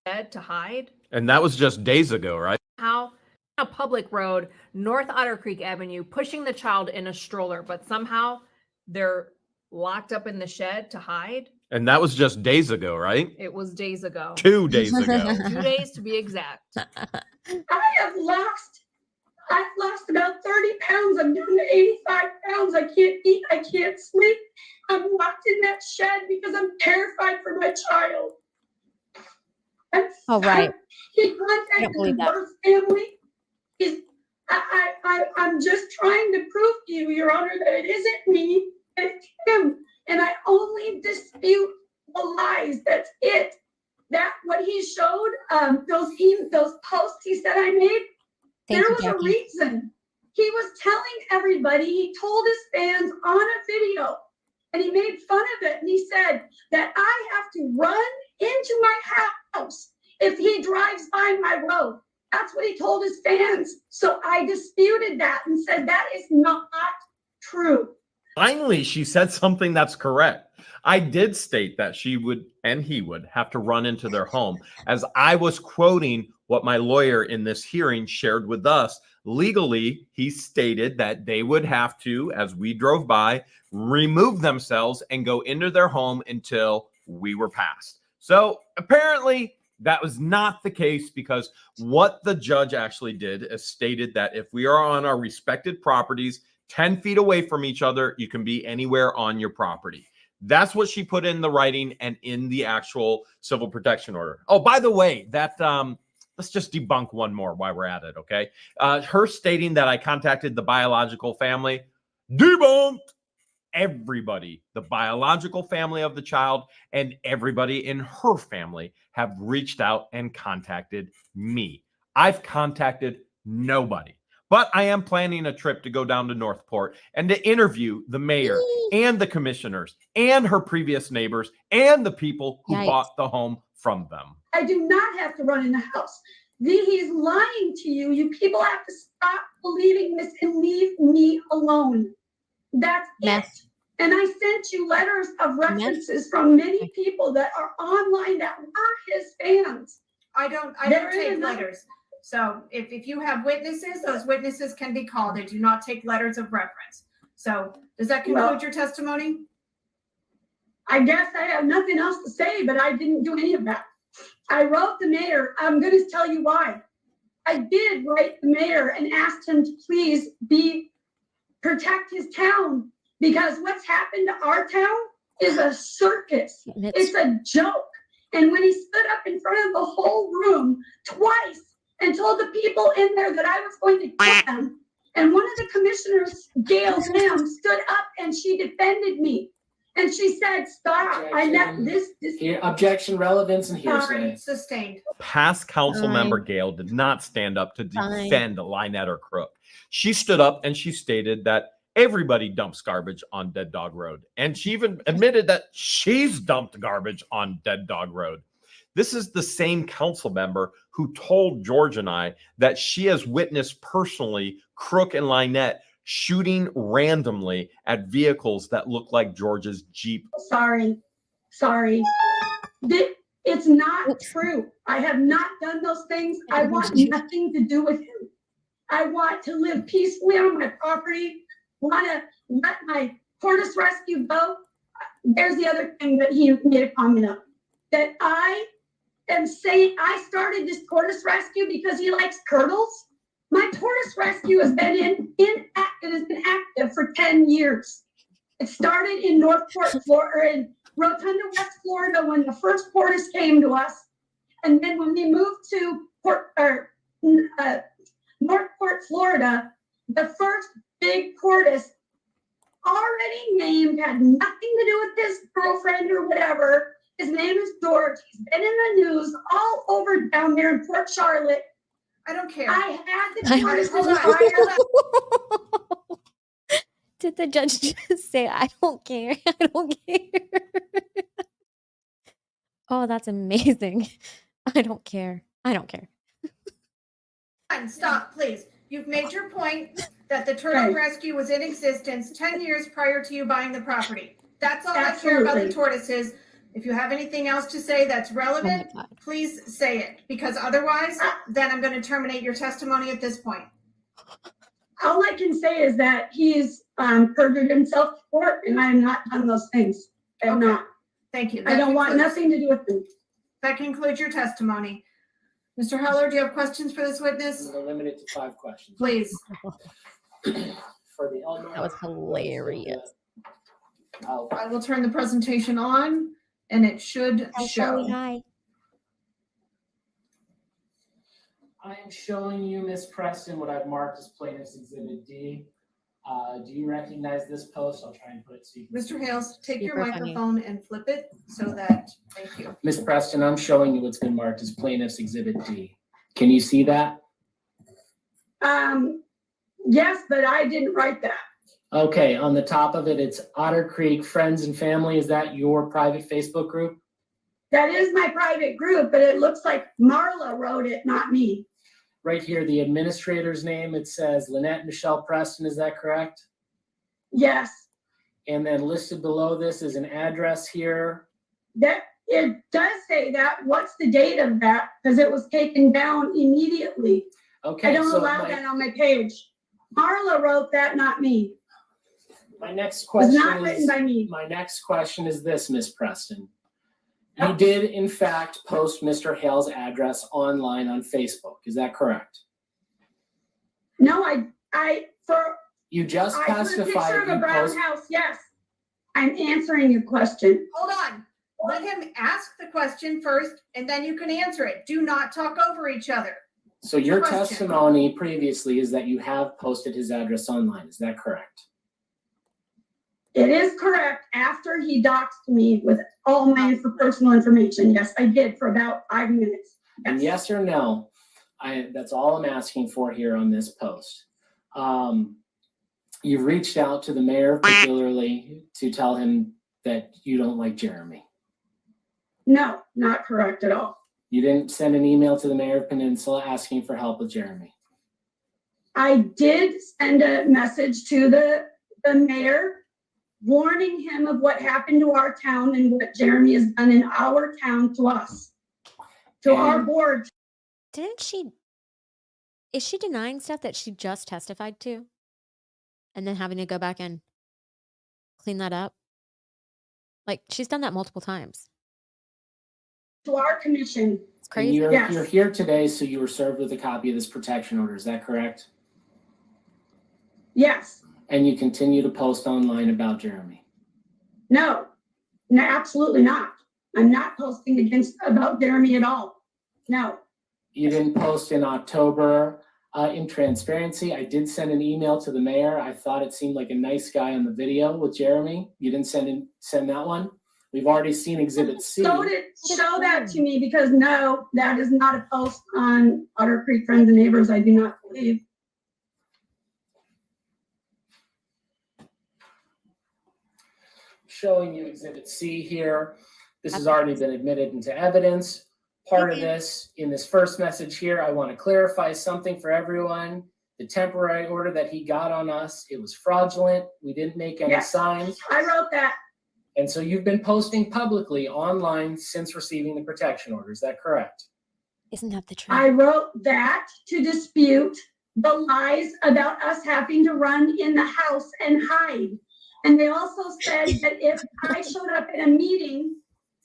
Shed to hide. And that was just days ago, right? How on a public road, North Otter Creek Avenue, pushing the child in a stroller, but somehow they're locked up in the shed to hide. And that was just days ago, right? It was days ago. 2 days ago. 2 days to be exact. I've lost about 30 pounds. I'm down to 85 pounds. I can't eat. I can't sleep. I'm locked in that shed because I'm terrified for my child. Oh, right. He contacted believe the that. birth family. I'm just trying to prove to you, Your Honor, that it isn't me, it's him. And I only dispute the lies. That's it. That what he showed, those posts he said I made, Thank there you, was a Jackie. reason. He was telling everybody, he told his fans on a video, and he made fun of it. And he said that I have to run into my house if he drives by my road. That's what he told his fans. So I disputed that and said that is not true. Finally, she said something that's correct. I did state that she would and he would have to run into their home, as I was quoting what my lawyer in this hearing shared with us. Legally, he stated that they would have to, as we drove by, remove themselves and go into their home until we were passed. So apparently that was not the case, because what the judge actually did is stated that if we are on our respected properties, 10 feet away from each other, you can be anywhere on your property. That's what she put in the writing and in the actual civil protection order. Oh, by the way, that let's just debunk one more while we're at it, okay? Her stating that I contacted the biological family, debunked. Everybody, the biological family of the child and everybody in her family have reached out and contacted me. I've contacted nobody. But I am planning a trip to go down to Northport and to interview the mayor and the commissioners and her previous neighbors and the people who Yikes. bought the home from them. I do not have to run in the house. He's lying to you. You people have to stop believing this and leave me alone. That's Mess. it. And I sent you letters of references from many people that are online that were his fans. I don't There take is a- letters. So if you have witnesses, those witnesses can be called. I do not take letters of reference. So does that conclude Well- your testimony? I guess I have nothing else to say, but I didn't do any of that. I wrote the mayor. I'm going to tell you why. I did write the mayor and asked him to please protect his town, because what's happened to our town is a circus. It's a joke. And when he stood up in front of the whole room twice and told the people in there that I was going to kill them, and one of the commissioners, Gail Lamb, stood up and she defended me. And she said, stop. I left this. Here, objection, relevance, and Sorry, hearsay. sustained. Past council Fine. member Gail did not stand up to Fine. defend Lynette or Crook. She stood up and she stated that everybody dumps garbage on Dead Dog Road. And she even admitted that she's dumped garbage on Dead Dog Road. This is the same council member who told George and I that she has witnessed personally Crook and Lynette shooting randomly at vehicles that look like George's Jeep. Sorry. It's not true. I have not done those things. I want nothing to do with him. I want to live peacefully on my property. Want to let my tortoise rescue go. There's the other thing that he made a comment of. That I am saying I started this tortoise rescue because he likes turtles. My tortoise rescue has been active for 10 years. It started in Northport, Florida, in Rotunda, West Florida, when the first tortoise came to us. And then when we moved to Northport, Florida, the first big tortoise already named, had nothing to do with his girlfriend or whatever. His name is George. He's been in the news all over down there in Port Charlotte. I don't care. I had the I- tortoise Hold on. Did the judge just say, I don't care? I don't care. Oh, that's amazing. I don't care. I don't care. Stop, please. You've made your point that the turtle Right. rescue was in existence 10 years prior to you buying the property. That's all I care about the Absolutely. tortoises. If you have anything else to say that's Oh my relevant, God. please say it, because otherwise, then I'm going to terminate your testimony at this point. All I can say is that he's perjured himself to court, and I have not done those things. I'm Okay. not. Thank you. I don't want nothing to do with them. That concludes your testimony. Mr. Heller, do you have questions for this witness? I'm going to limit it to 5 questions. Please. For the Illinois. That was hilarious. I will turn the presentation on, and it should Hi, show. Chloe, hi. I am showing you, Ms. Preston, what I've marked as Plaintiff's Exhibit D. Do you recognize this post? I'll try and put it so you can see. Mr. Hales, take your Super funny. microphone and flip it so that, thank you. Ms. Preston, I'm showing you what's been marked as Plaintiff's Exhibit D. Can you see that? Yes, but I didn't write that. Okay, on the top of it, it's Otter Creek Friends and Family. Is that your private Facebook group? That is my private group, but it looks like Marla wrote it, not me. Right here, the administrator's name, it says Lynette Michelle Preston. Is that correct? Yes, And then listed below this is an address here. that it does say that. What's the date of that? Because it was taken down immediately. Okay, I don't so allow that on my page. Marla wrote that, not me. my next It was question not written is, by me. my next question is this, Ms. Preston. You did, in fact, post Mr. Hale's address online on Facebook. Is that correct? No, You just I put a testified. picture of a You brown post- house, yes. I'm answering your question. Hold on. Let him ask the question first, and then you can answer it. Do not talk over each other. So your Question. testimony previously is that you have posted his address online. Is that correct? It is correct, after he doxed me with all my personal information. Yes, I did for about 5 minutes. And yes or no? That's all I'm asking for here on this post. You've reached out to the mayor particularly to tell him that you don't like Jeremy. No, not correct at all. You didn't send an email to the mayor of Peninsula asking for help with Jeremy. I did send a message to the mayor warning him of what happened to our town and what Jeremy has done in our town to us, to our board. Didn't she? Is she denying stuff that she just testified to? And then having to go back and clean that up? Like, she's done that multiple times. To our commission. It's And crazy. Yes. you're here today, so you were served with a copy of this protection order. Is that correct? Yes. And you continue to post online about Jeremy. No, absolutely not. I'm not posting about Jeremy at all. No. You didn't post in October. In transparency, I did send an email to the mayor. I thought it seemed like a nice guy on the video with Jeremy. You didn't send that one? We've already seen Exhibit C. Show that to me, because no, that is not a post on Otter Creek Friends and Neighbors, I do not believe. Showing you Exhibit C here. This has already been admitted into evidence. Part of this, in this first message here, I want to clarify something for everyone. The temporary order that he got on us, it was fraudulent. We didn't make any Yes. signs. I wrote that. And so you've been posting publicly online since receiving the protection order. Is that correct? Isn't that the truth? I wrote that to dispute the lies about us having to run in the house and hide. And they also said that if I showed up at a meeting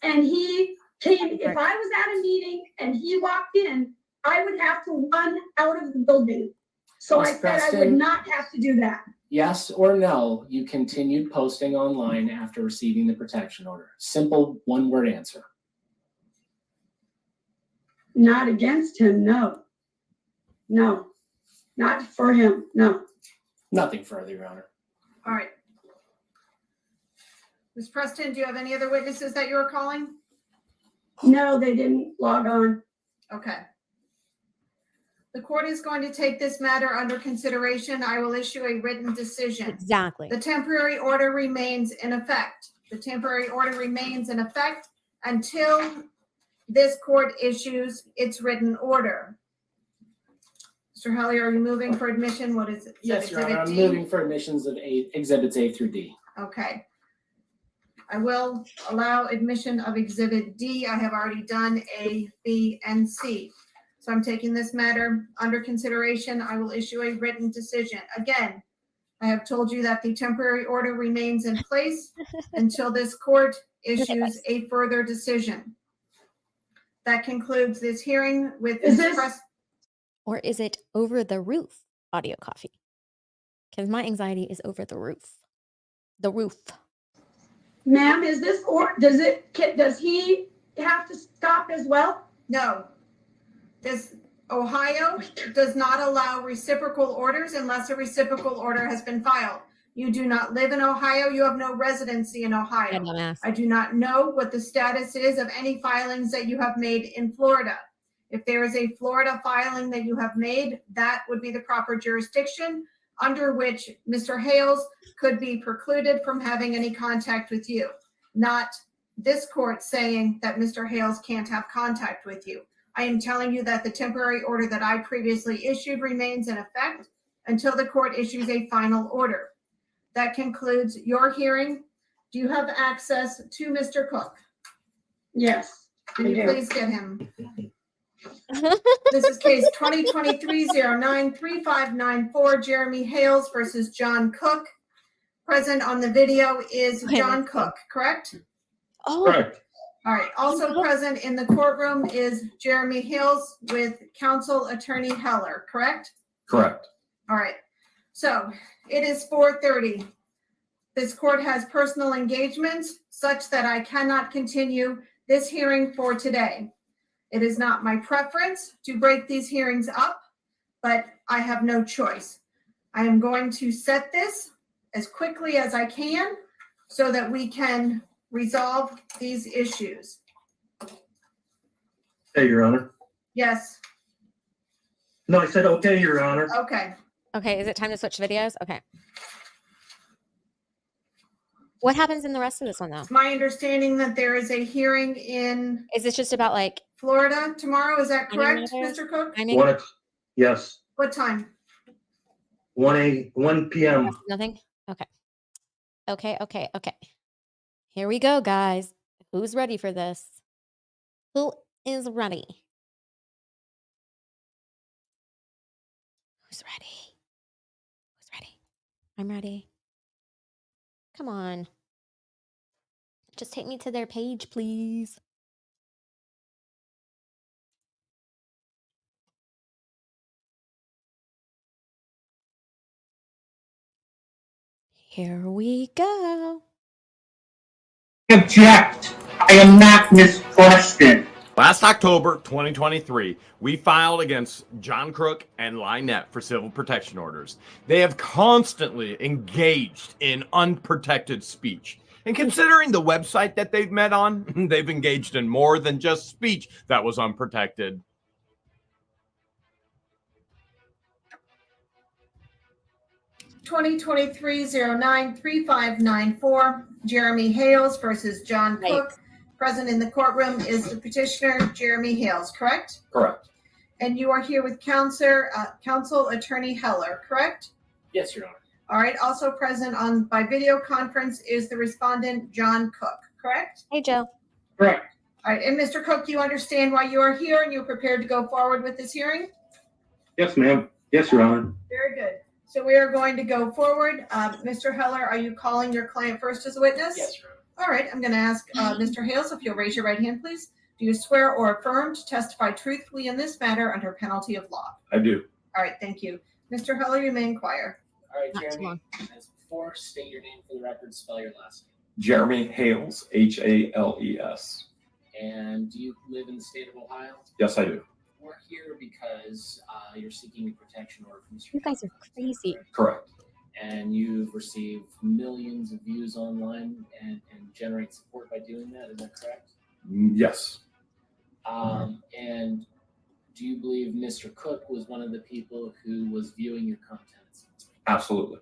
and he came, if I was at a meeting and he walked in, I would have to run out of the building. So I Ms. said I would Preston? not have to do that. Yes or no, you continued posting online after receiving the protection order? Simple one-word answer. not against him, no. No, not for him, no. Nothing further, Your Honor. All right. Ms. Preston, do you have any other witnesses that you were calling? No, they didn't log on. Okay. The court is going to take this matter under consideration. I will issue a written decision. Exactly. The temporary order remains in effect. The temporary order remains in effect until this court issues its written order. Mr. Helly, are you moving for admission? What is it? Yes, Your Honor. I'm D? moving for admissions of exhibits A through D. Okay. I will allow admission of exhibit D. I have already done A, B, and C. So I'm taking this matter under consideration. I will issue a written decision. Again, I have told you that the temporary order remains in place until this court issues a further decision. That concludes this hearing with Ms. Preston. Or is it over the roof audio coffee? Because my anxiety is over the roof. The roof. Ma'am, is this, or does he have to stop as well? No. This Ohio does not allow reciprocal orders unless a reciprocal order has been filed. You do not live in Ohio. You have no residency in Ohio. I do not know what the status is of any filings that you have made in Florida. If there is a Florida filing that you have made, that would be the proper jurisdiction under which Mr. Hales could be precluded from having any contact with you. Not this court saying that Mr. Hales can't have contact with you. I am telling you that the temporary order that I previously issued remains in effect until the court issues a final order. That concludes your hearing. Do you have access to Mr. Cook? Yes. Can you please get him? This is case 2023-09-3594, Jeremy Hales versus John Cook. Present on the video is John Cook, correct? Oh, Correct. All right. Also present in the courtroom is Jeremy Hales with counsel attorney Heller, correct? Correct. All right. So it is 4:30. This court has personal engagements such that I cannot continue this hearing for today. It is not my preference to break these hearings up, but I have no choice. I am going to set this as quickly as I can so that we can resolve these issues. Hey, Your Honor. Yes. No, I said, okay, Your Honor. Okay. okay. Is it time to switch videos? Okay. What happens in the rest of this one, though? It's my understanding that there is a hearing in Is this just about like Florida tomorrow. Is that correct, matters? Mr. Cook? timing? Yes, What time? 1 p.m. Nothing? Okay. Okay. Here we go, guys. Who's ready for this? Who is ready? Who's ready? Who's ready? I'm ready. Come on. Just take me to their page, please. Here we go. Object. I am not Miss Preston. Last October 2023, we filed against John Crook and Lynette for civil protection orders. They have constantly engaged in unprotected speech. And considering the website that they've met on, they've engaged in more than just speech that was unprotected. Twenty 2023-09-3594, Jeremy Hales versus John Cook. Present in the courtroom is the petitioner, Jeremy Hales, correct? Correct. And you are here with counsel attorney Heller, correct? Yes, Your Honor. All right. Also present by video conference is the respondent, John Cook, correct? Hey, Joe. Correct. All right. And Mr. Cook, you understand why you are here and you're prepared to go forward with this hearing? Yes, ma'am. Yes, Your Honor. Very good. So we are going to go forward. Mr. Heller, are you calling your client first as a witness? Yes, Your Honor. All right. I'm going to ask Mr. Hales if you'll raise your right hand, please. Do you swear or affirm to testify truthfully in this matter under penalty of law? I do. All right. Thank you. Mr. Heller, you may inquire. All right, Not too Jeremy. long. As before, state your name for the record, spell your last name. Jeremy Hales, Hales. And do you live in the state of Ohio? Yes, I do. We're here because you're seeking a protection order from Mr. You guys are crazy. Correct. And you've received millions of views online and generate support by doing that. Is that correct? Yes. And do you believe Mr. Cook was one of the people who was viewing your contents? Absolutely.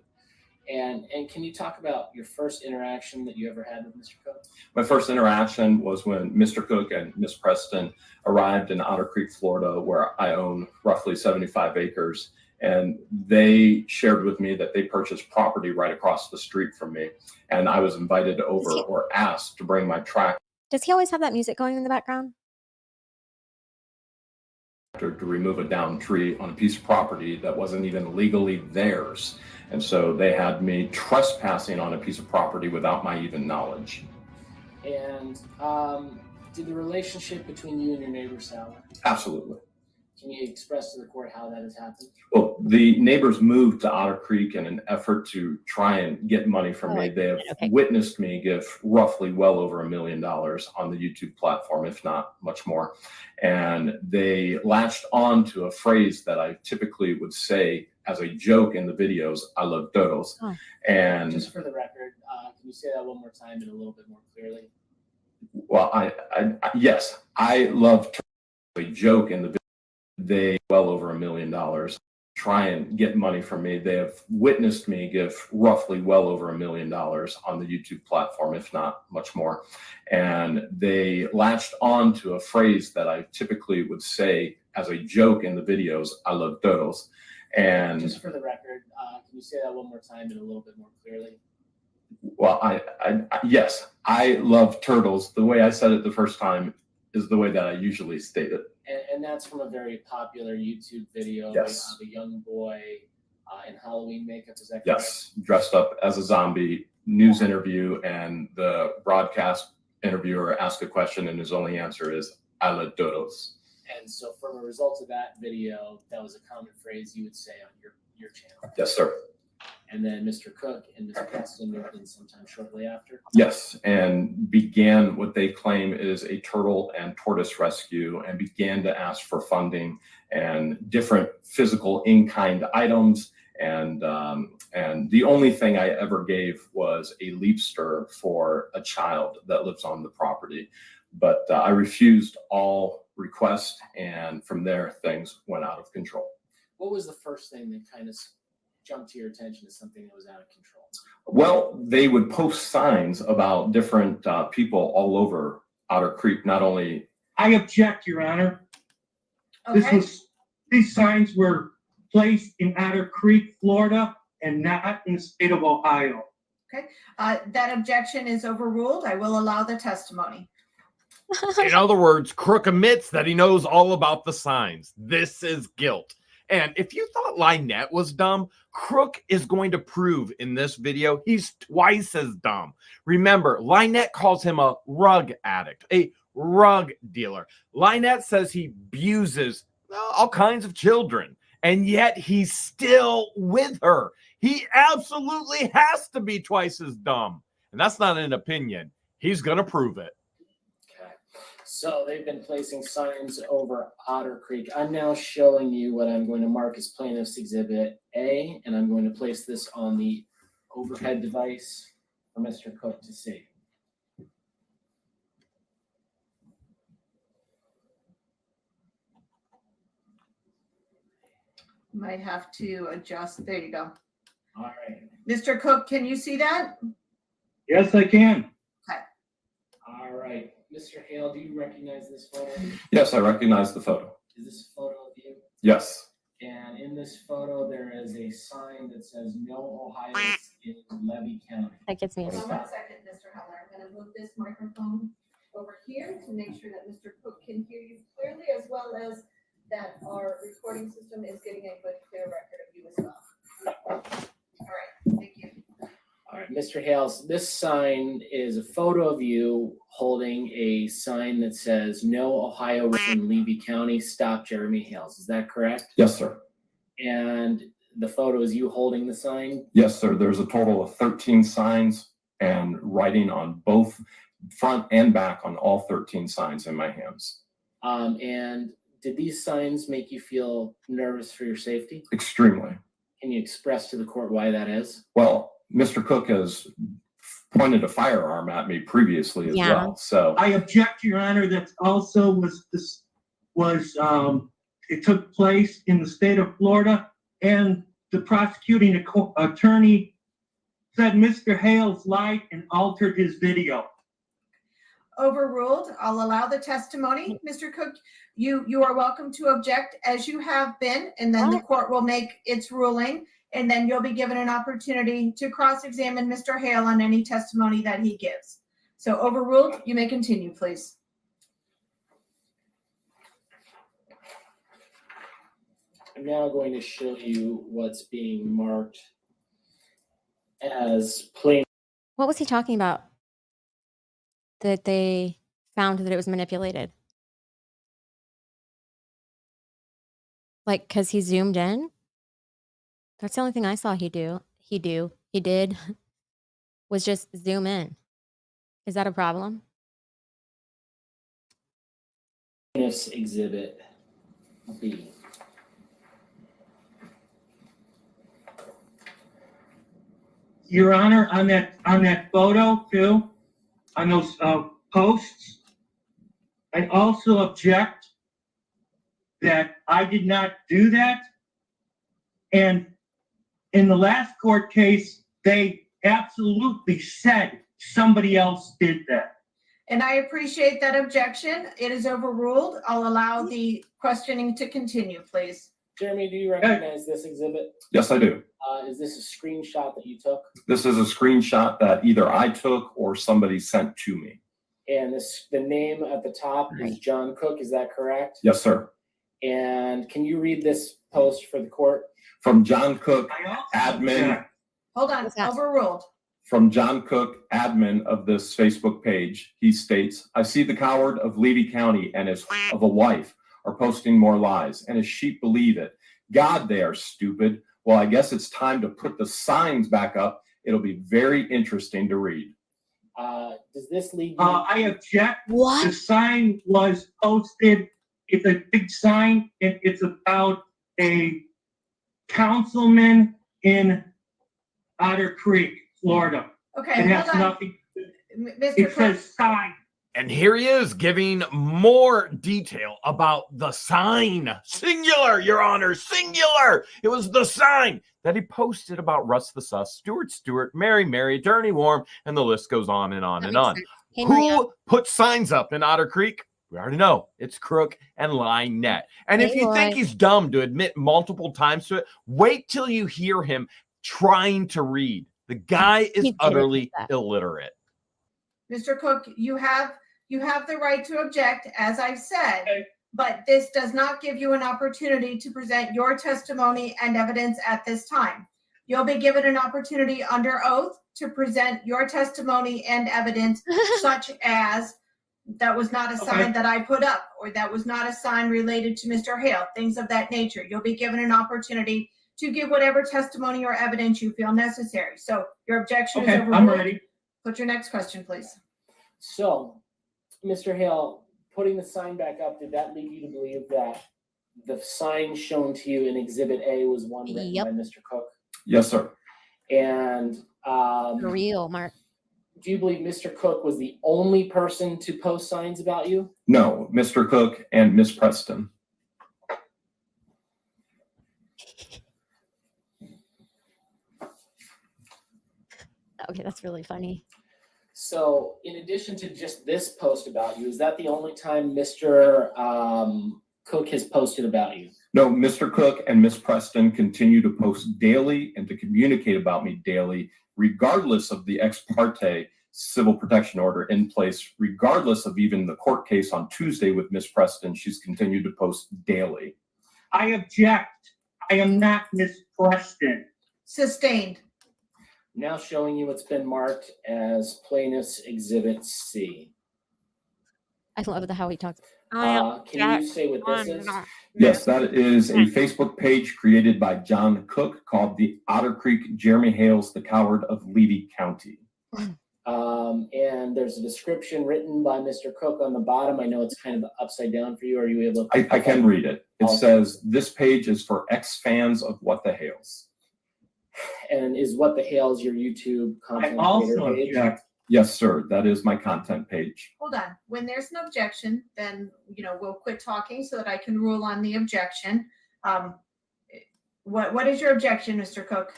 And can you talk about your first interaction that you ever had with Mr. Cook? My first interaction was when Mr. Cook and Miss Preston arrived in Otter Creek, Florida, where I own roughly 75 acres. And they shared with me that they purchased property right across the street from me. And I was invited over or asked to bring my tractor Does he always have that music going in the background? to remove a downed tree on a piece of property that wasn't even legally theirs. And so they had me trespassing on a piece of property without my even knowledge. And did the relationship between you and your neighbor sour? Absolutely. Can you express to the court how that has happened? Well, the neighbors moved to Otter Creek in an effort to try and get money from me. They have witnessed me give roughly well over $1 million on the YouTube platform, if not much more. And they latched on to a phrase that I typically would say as a joke in the videos, I love dodos. Oh. And just for the record, can you say that one more time and a little bit more clearly? Well, yes, I love a joke in the video. They well over $1 million try and get money from me. They have witnessed me give roughly well over $1 million on the YouTube platform, if not much more. And they latched on to a phrase that I typically would say as a joke in the videos, I love dodos. And just for the record, can you say that one more time and a little bit more clearly? Well, yes, I love turtles. The way I said it the first time is the way that I usually state it. And that's from a very popular YouTube video Yes. of a young boy in Halloween makeup. Is that correct? Yes, dressed up as a zombie, news interview, and the broadcast interviewer asked a question, and his only answer is, I love dodos. And so from the results of that video, that was a common phrase you would say on your channel. Yes, sir. And then Mr. Cook and Ms. Preston moved in sometime shortly after. Yes, and began what they claim is a turtle and tortoise rescue, and began to ask for funding and different physical in-kind items. And the only thing I ever gave was a leapster for a child that lives on the property. But I refused all requests, and from there, things went out of control. What was the first thing that kind of jumped to your attention as something that was out of control? Well, they would post signs about different people all over Otter Creek, not only. I object, Your Honor. Okay. These signs were placed in Otter Creek, Florida, and not in the state of Ohio. That objection is overruled. I will allow the testimony. In other words, Crook admits that he knows all about the signs. This is guilt. And if you thought Lynette was dumb, Crook is going to prove in this video he's twice as dumb. Remember, Lynette calls him a rug addict, a rug dealer. Lynette says he abuses all kinds of children, and yet he's still with her. He absolutely has to be twice as dumb. And that's not an opinion. He's going to prove it. So they've been placing signs over Otter Creek. I'm now showing you what I'm going to mark as Plaintiff's Exhibit A, and I'm going to place this on the overhead device for Mr. Cook to see. Might have to adjust. There you go. All right. Mr. Cook, can you see that? Yes, I can. All right. Mr. Hale, do you recognize this photo? Yes, I recognize the photo. Is this a photo of you? Yes. And in this photo, there is a sign that says no Ohio in Levy County. That gives me a Hold on 1 second, Mr. Heller. I'm going to move this microphone over here to make sure that Mr. Cook can hear you clearly, as well as that our recording system is getting a good, clear record of you as well. All right, thank you. All right, Mr. Hales, this sign is a photo of you holding a sign that says no Ohio in Levy County, stop Jeremy Hales. Is that correct? Yes, sir. And the photo is you holding the sign? Yes, sir. There's a total of 13 signs and writing on both front and back on all 13 signs in my hands. And did these signs make you feel nervous for your safety? Extremely. Can you express to the court why that is? Well, Mr. Cook has pointed a firearm at me previously as well. So I object, Your Honor, that also it took place in the state of Florida, and the prosecuting attorney said Mr. Hales lied and altered his video. Overruled. I'll allow the testimony. Mr. Cook, you are welcome to object as you have been, and then the court will make its ruling, and then you'll be given an opportunity to cross-examine Mr. Hale on any testimony that he gives. So overruled. You may continue, please. I'm now going to show you what's being marked as plain. What was he talking about? That they found that it was manipulated? Like, because he zoomed in? That's the only thing I saw he did was just zoom in. Is that a problem? Plaintiff's Exhibit B. Your Honor, on that photo too, on those posts, I also object that I did not do that. And in the last court case, they absolutely said somebody else did that. And I appreciate that objection. It is overruled. I'll allow the questioning to continue, please. Jeremy, do you recognize this exhibit? yes, I do. Is this a screenshot that you took? This is a screenshot that either I took or somebody sent to me. And the name at the top is John Cook, is that correct? Yes, sir. And can you read this post for the court? From John Cook, admin. Hold on, overruled. From John Cook, admin of this Facebook page, he states, I see the coward of Levy County and his of a wife are posting more lies, and his sheep believe it. God, they are stupid. Well, I guess it's time to put the signs back up. It'll be very interesting to read. Does this lead you? I object. What? The sign was posted. It's a big sign, and it's about a councilman in Otter Creek, Florida. Okay, It has hold on. nothing. Mr. It Cook, says sign. And here he is giving more detail about the sign. Singular, Your Honor, singular. It was the sign that he posted about Russ the Sus, Stewart, Mary, Attorney Warm, and the list goes on and on and on. Hey, Maria. Who put signs up in Otter Creek? We already know. It's Crook and Line Net. And if Hey, you think Roy. he's dumb to admit multiple times to it, wait till you hear him trying to read. The guy is He did utterly that. illiterate. Mr. Cook, you have the right to object, as I've said, Okay. but this does not give you an opportunity to present your testimony and evidence at this time. You'll be given an opportunity under oath to present your testimony and evidence, such as that was not a sign that I put up, or that was not a sign related to Mr. Hale, things of that nature. You'll be given an opportunity to give whatever testimony or evidence you feel necessary. So your objection is Okay, overruled. I'm ready. Put your next question, please. So, Mr. Hale, putting the sign back up, did that lead you to believe that the sign shown to you in Exhibit A was one written Yep. by Mr. Cook? Yes, sir. And For real, Mark. do you believe Mr. Cook was the only person to post signs about you? No, Mr. Cook and Miss Preston. Okay, that's really funny. So, in addition to just this post about you, is that the only time Mr. Cook has posted about you? No, Mr. Cook and Miss Preston continue to post daily and to communicate about me daily, regardless of the ex parte civil protection order in place, regardless of even the court case on Tuesday with Miss Preston. She's continued to post daily. I object. I am not Miss Preston. Sustained. Now showing you what's been marked as Plaintiff's Exhibit C. I love how he talks. Can you say what this is? Yes, that is a Facebook page created by John Cook called the Otter Creek Jeremy Hales, the Coward of Levy County. And there's a description written by Mr. Cook on the bottom. I know it's kind of upside down for you. Are you able to? I can read it. It Awesome. says, this page is for ex-fans of What the Hales. And is What the Hales your YouTube I content also creator page? object. Yes, sir. That is my content page. Hold on. When there's an objection, then, we'll quit talking so that I can rule on the objection. What is your objection, Mr. Cook?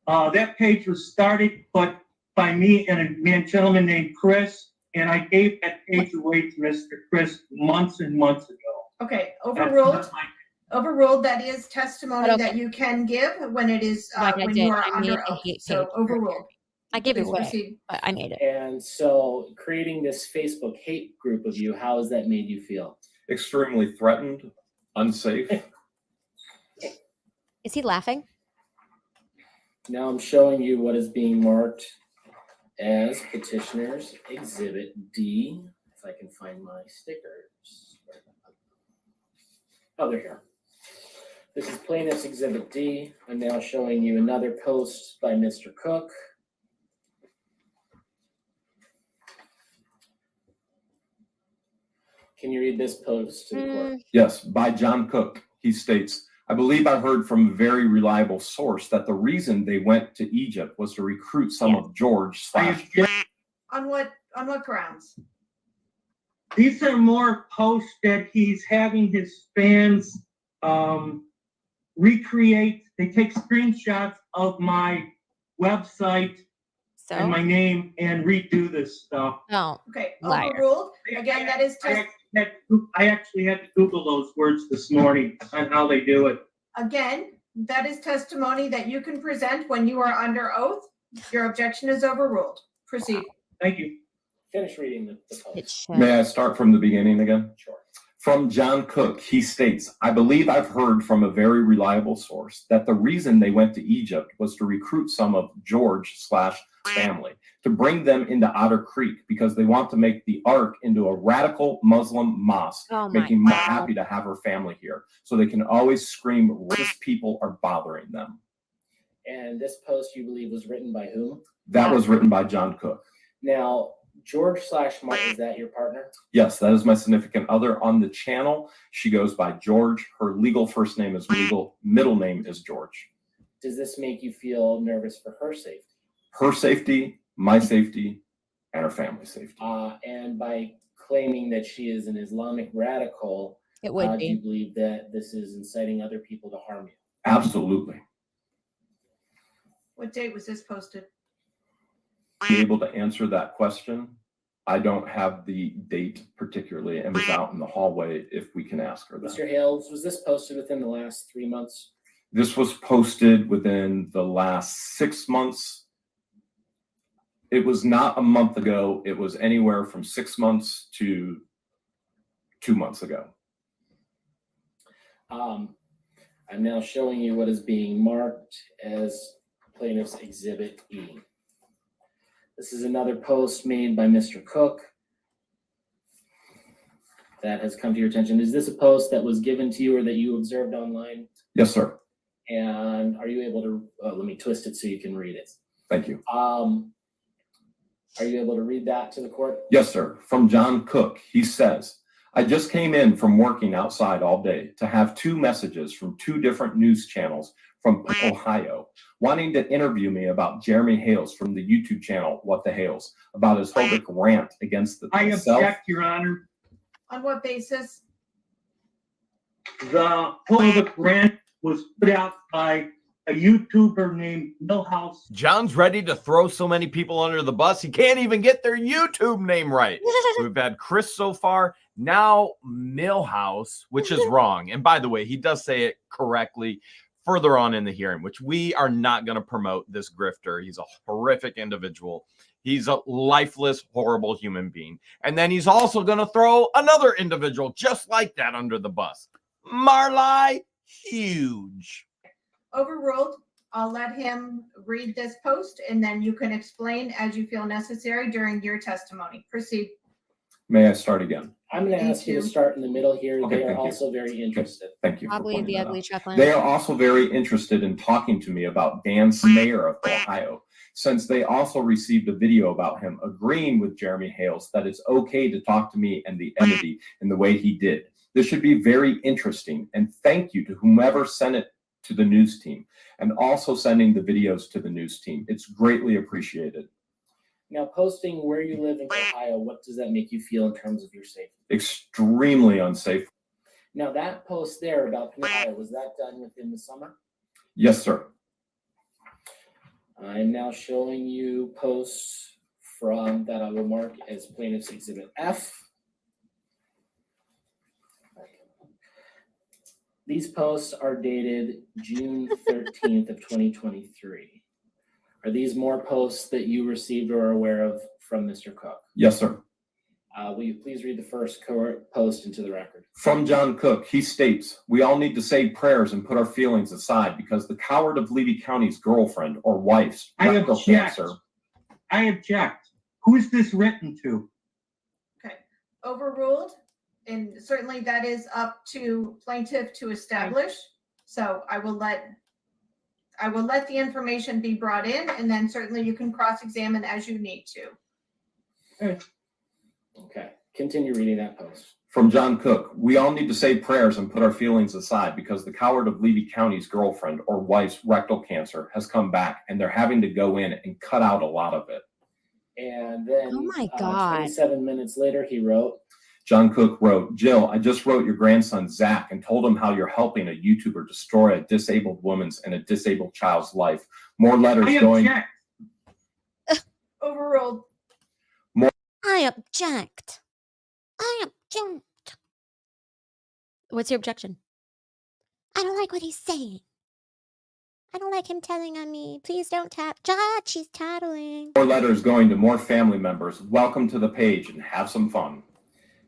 That page was started by me and a gentleman named Chris, and I gave that page away to Mr. Chris months and months ago. Okay, That's overruled. not my- Overruled. That is testimony But okay. that you can give when it is Like I when did. you are I made under a oath. hate So page. overruled. I gave it Please away, proceed. but I made it. And so creating this Facebook hate group of you, how has that made you feel? Extremely threatened, unsafe. Is he laughing? Now I'm showing you what is being marked as Petitioner's Exhibit D. If I can find my stickers. Oh, they're here. This is Plaintiff's Exhibit D. I'm now showing you another post by Mr. Cook. Can you read this post to the court? Yes, by John Cook. He states, I believe I heard from a very reliable source that the reason they went to Egypt was to recruit some of George I slash. object. On what grounds? These are more posts that he's having his fans recreate. They take screenshots of my website and So, my name and redo this stuff. no. Okay, Liar. overruled. Again, that is I actually had to Google those words this morning on how they do it. again, that is testimony that you can present when you are under oath. Your objection is overruled. Proceed. Thank you. Finish reading the It post. should. May I start from the beginning again? Sure. From John Cook, he states, I believe I've heard from a very reliable source that the reason they went to Egypt was to recruit some of George slash family to bring them into Otter Creek because they want to make the Ark into a radical Muslim mosque, Oh my making me God. happy to have her family here so they can always scream racist people are bothering them. And this post you believe was written by whom? That was written by John Cook. Now, George slash Mark, is that your partner? Yes, that is my significant other on the channel. She goes by George. Her legal first name is legal, middle name is George. Does this make you feel nervous for her safety? Her safety, my safety, and her family's safety. And by claiming that she is an Islamic radical, It would do you be. believe that this is inciting other people to harm you? Absolutely. What date was this posted? Be able to answer that question. I don't have the date particularly and was out in the hallway if we can ask her that. Mr. Hales, was this posted within the last 3 months? This was posted within the last 6 months. It was not a month ago. It was anywhere from 6 months to 2 months ago. I'm now showing you what is being marked as Plaintiff's Exhibit E. This is another post made by Mr. Cook that has come to your attention. Is this a post that was given to you or that you observed online? Yes, sir. And are you able to, let me twist it so you can read it. Thank you. Are you able to read that to the court? Yes, sir. From John Cook, he says, I just came in from working outside all day to have 2 messages from 2 different news channels from Ohio wanting to interview me about Jeremy Hales from the YouTube channel What the Hales, about his horrific rant against the I object, Your Honor. On what basis? The public rant was put out by a YouTuber named Millhouse. John's ready to throw so many people under the bus, he can't even get their YouTube name right. We've had Chris so far, now Millhouse, which is wrong. And by the way, he does say it correctly further on in the hearing, which we are not going to promote this grifter. He's a horrific individual. He's a lifeless, horrible human being. And then he's also going to throw another individual just like that under the bus. Marley Huge. Overruled. I'll let him read this post and then you can explain as you feel necessary during your testimony. Proceed. May I start again? I'm going to ask you to start in the middle here. Okay, They are thank you. also very interested. Thank you. for Probably pointing the that ugly out. chuckling. They are also very interested in talking to me about Dan Smayer of Ohio, since they also received a video about him agreeing with Jeremy Hales that it's okay to talk to me and the entity in the way he did. This should be very interesting, and thank you to whomever sent it to the news team and also sending the videos to the news team. It's greatly appreciated. Now, posting where you live in Ohio, what does that make you feel in terms of your safety? Extremely unsafe. Now, that post there about Ohio, was that done within the summer? Yes, sir. I'm now showing you posts from that I will mark as Plaintiff's Exhibit F. These posts are dated June 13th of 2023. Are these more posts that you received or are aware of from Mr. Cook? Yes, sir. Will you please read the first post into the record? From John Cook, he states, "We all need to say prayers and put our feelings aside because the coward of Levy County's girlfriend or wife's rectal cancer." I object. Who is this written to? Okay, overruled, and certainly that is up to plaintiff to establish. So I will let the information be brought in, and then certainly you can cross-examine as you need to. Okay, continue reading that post. From John Cook, "We all need to say prayers and put our feelings aside because the coward of Levy County's girlfriend or wife's rectal cancer has come back and they're having to go in and cut out a lot of it." And then Oh my God. 27 minutes later, he wrote, John Cook wrote, "Jill, I just wrote your grandson, Zach, and told him how you're helping a YouTuber destroy a disabled woman's and a disabled child's life. More letters I going." object. Overruled. I object. I object. What's your objection? I don't like what he's saying. I don't like him telling on me. Please don't tap. Judge, she's tattling. More letters going to more family members. Welcome to the page and have some fun.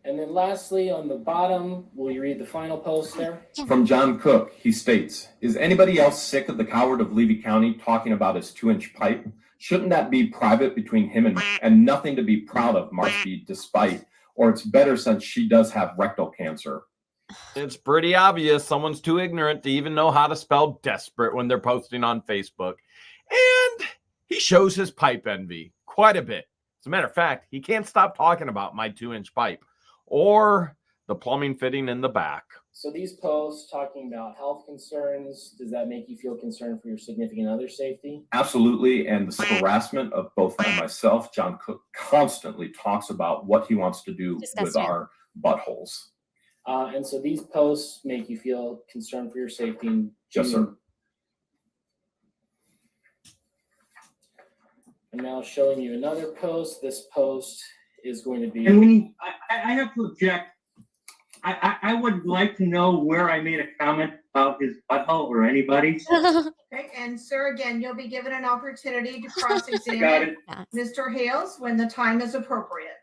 and then lastly, on the bottom, will you read the final post there? From John Cook, he states, "Is anybody else sick of the coward of Levy County talking about his 2-inch pipe? Shouldn't that be private between him and nothing to be proud of, Marcy, despite, or it's better since she does have rectal cancer." It's pretty obvious someone's too ignorant to even know how to spell desperate when they're posting on Facebook. And he shows his pipe envy quite a bit. As a matter of fact, he can't stop talking about my 2-inch pipe or the plumbing fitting in the back. So these posts talking about health concerns, does that make you feel concerned for your significant other's safety? Absolutely. And the harassment of both myself, John Cook constantly talks about what he wants to do with our buttholes. And so these posts make you feel concerned for your safety? Yes, sir. I'm now showing you another post. This post is going to be... And when I have to object. I would like to know where I made a comment about his butthole or anybody's. Okay, and sir, again, you'll be given an opportunity to cross-examine Mr. Hales when the time is appropriate.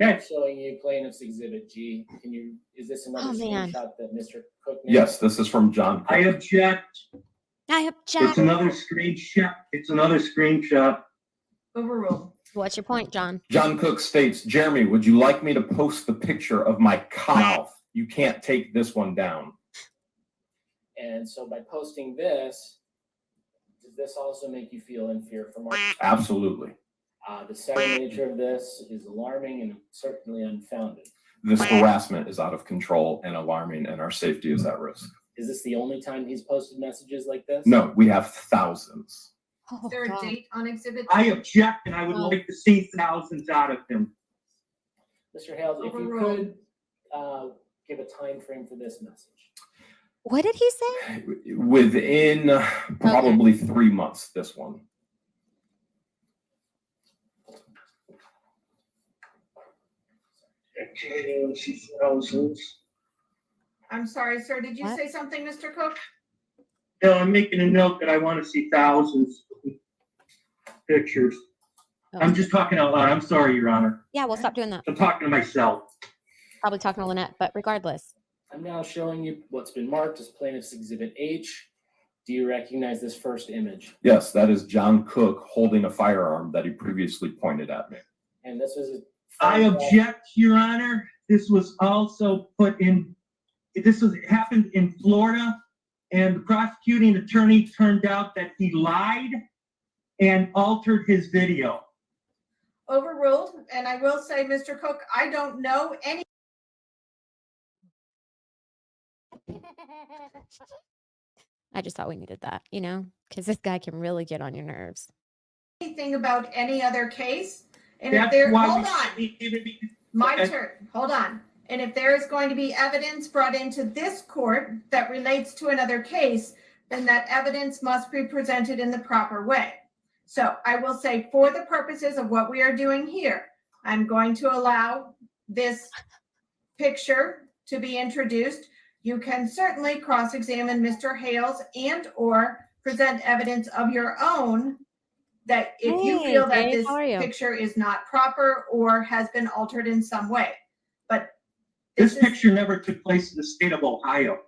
I'm showing you plaintiff's exhibit G. Is this another screenshot that Mr. Cook made? Yes, this is from John Cook. I object. I object. It's another screenshot. It's another screenshot. Overruled. What's your point, John? John Cook states, "Jeremy, would you like me to post the picture of my mouth? You can't take this one down." And so by posting this, does this also make you feel in fear for Mark? Absolutely. The second nature of this is alarming and certainly unfounded. This harassment is out of control and alarming, and our safety is at risk. Is this the only time he's posted messages like this? No, we have thousands. Is there a date on exhibit? I object, and I would like to see thousands out of him. Mr. Hales, if you could give a time frame for this message. What did he say? Within probably 3 months, this one. Okay, see thousands. I'm sorry, sir. Did you say something, Mr. Cook? No, I'm making a note that I want to see thousands of pictures. Oh. I'm just talking out loud. I'm sorry, Your Honor. Yeah, we'll stop doing that. I'm talking to myself. Probably talking to Lynette, but regardless. I'm now showing you what's been marked as plaintiff's exhibit H. Do you recognize this first image? Yes, that is John Cook holding a firearm that he previously pointed at me. And this was I object, Your Honor. This was also put in, happened in Florida, and the prosecuting attorney turned out that he lied, and altered his video. Overruled. And I will say, Mr. Cook, I don't know I just thought we needed that, you know, because this guy can really get on your nerves. anything about any other case. And That's if there, why hold we on, shouldn't even be. my Okay. turn. Hold on. And if there is going to be evidence brought into this court that relates to another case, then that evidence must be presented in the proper way. So I will say, for the purposes of what we are doing here, I'm going to allow this picture to be introduced. You can certainly cross-examine Mr. Hales and or present evidence of your own that if you Hey, feel that Dave, this how are you? picture is not proper or has been altered in some way. But This is- picture never took place in the state of Ohio.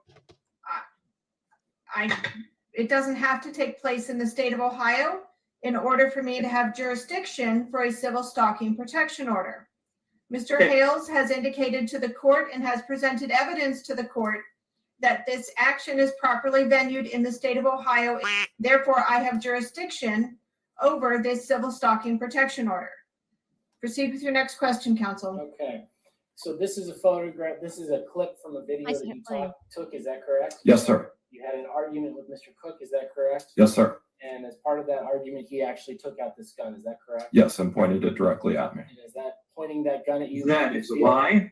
it doesn't have to take place in the state of Ohio in order for me to have jurisdiction for a civil stalking protection order. Mr. Okay. Hales has indicated to the court and has presented evidence to the court that this action is properly venued in the state of Ohio. Therefore, I have jurisdiction over this civil stalking protection order. Proceed with your next question, counsel. Okay. So this is a photograph. This is a clip from a video I that see you it playing. took. Is that correct? Yes, sir. You had an argument with Mr. Cook. Is that correct? Yes, sir. And as part of that argument, he actually took out this gun. Is that correct? Yes, and pointed it directly at me. And is that pointing that gun at you? That is a lie.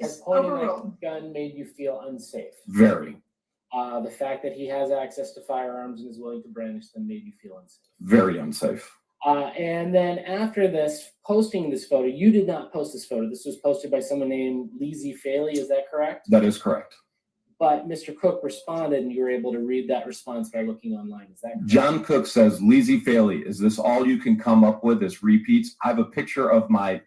Has It's pointing overruled. that gun made you feel unsafe? Very, The fact that he has access to firearms and is willing to brandish them made you feel unsafe. very unsafe. And then after this, posting this photo, you did not post this photo. This was posted by someone named Lizzie Faley. Is that correct? That is correct. But Mr. Cook responded, and you were able to read that response by looking online. Is that correct? John Cook says, Lizzie Faley, is this all you can come up with is repeats? I have a picture of my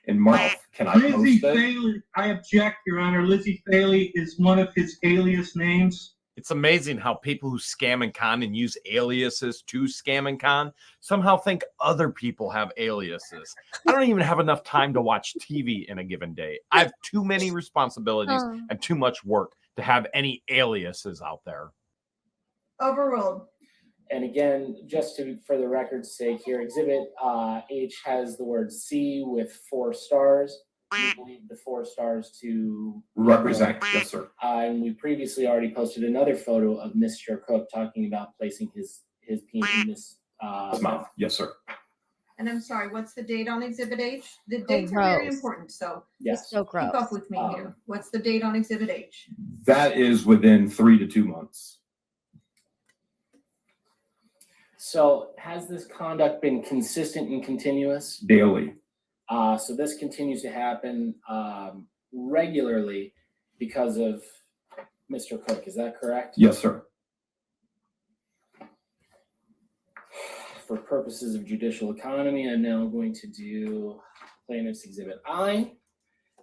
in mouth. Can I Lizzie post it? Faley, I object, Your Honor. Lizzie Faley is one of his alias names. It's amazing how people who scam and con and use aliases to scam and con somehow think other people have aliases. I don't even have enough time to watch TV in a given day. I have too many responsibilities Oh. and too much work to have any aliases out there. Overruled. And again, just for the record's sake here, Exhibit H has the word C with 4 stars. We believe the 4 stars to Represent, yes, sir. and we previously already posted another photo of Mr. Cook talking about placing his penis in this His mouth, yes, sir. And I'm sorry, what's the date on Exhibit H? The dates are very Gross. important, so Yes. So keep gross. up with me here. What's the date on Exhibit H? That is within 3 to 2 months. So has this conduct been consistent and continuous? Daily. So this continues to happen regularly because of Mr. Cook. Is that correct? Yes, sir. For purposes of judicial economy, I'm now going to do Plaintiff's Exhibit I.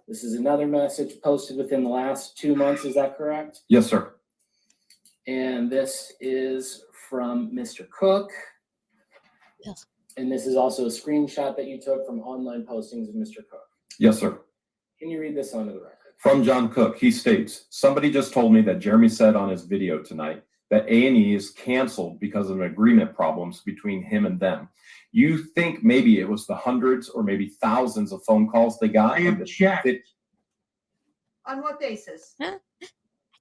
This is another message posted within the last 2 months. Is that correct? Yes, sir. And this is from Mr. Cook. Yes. And this is also a screenshot that you took from online postings of Mr. Cook. Yes, sir. Can you read this onto the record? From John Cook, he states, somebody just told me that Jeremy said on his video tonight that A&E is canceled because of agreement problems between him and them. You think maybe it was the hundreds or maybe thousands of phone calls they got? I object. On what basis? I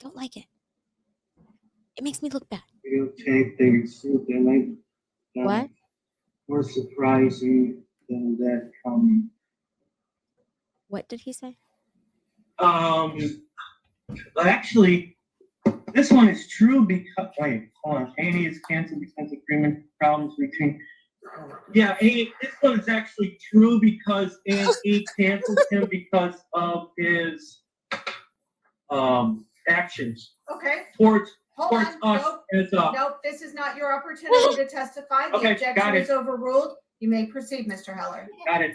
don't like it. It makes me look bad. Videotape things they might What? more surprising than that from What did he say? Actually, this one is true because, wait, hold on. A&E is canceled because of agreement problems between, yeah, this one is actually true because A&E canceled him because of his, actions Okay, towards hold on. us Nope, as a, nope, this is not your opportunity to testify. The Okay, objection got it. is overruled. You may proceed, Mr. Heller. got it.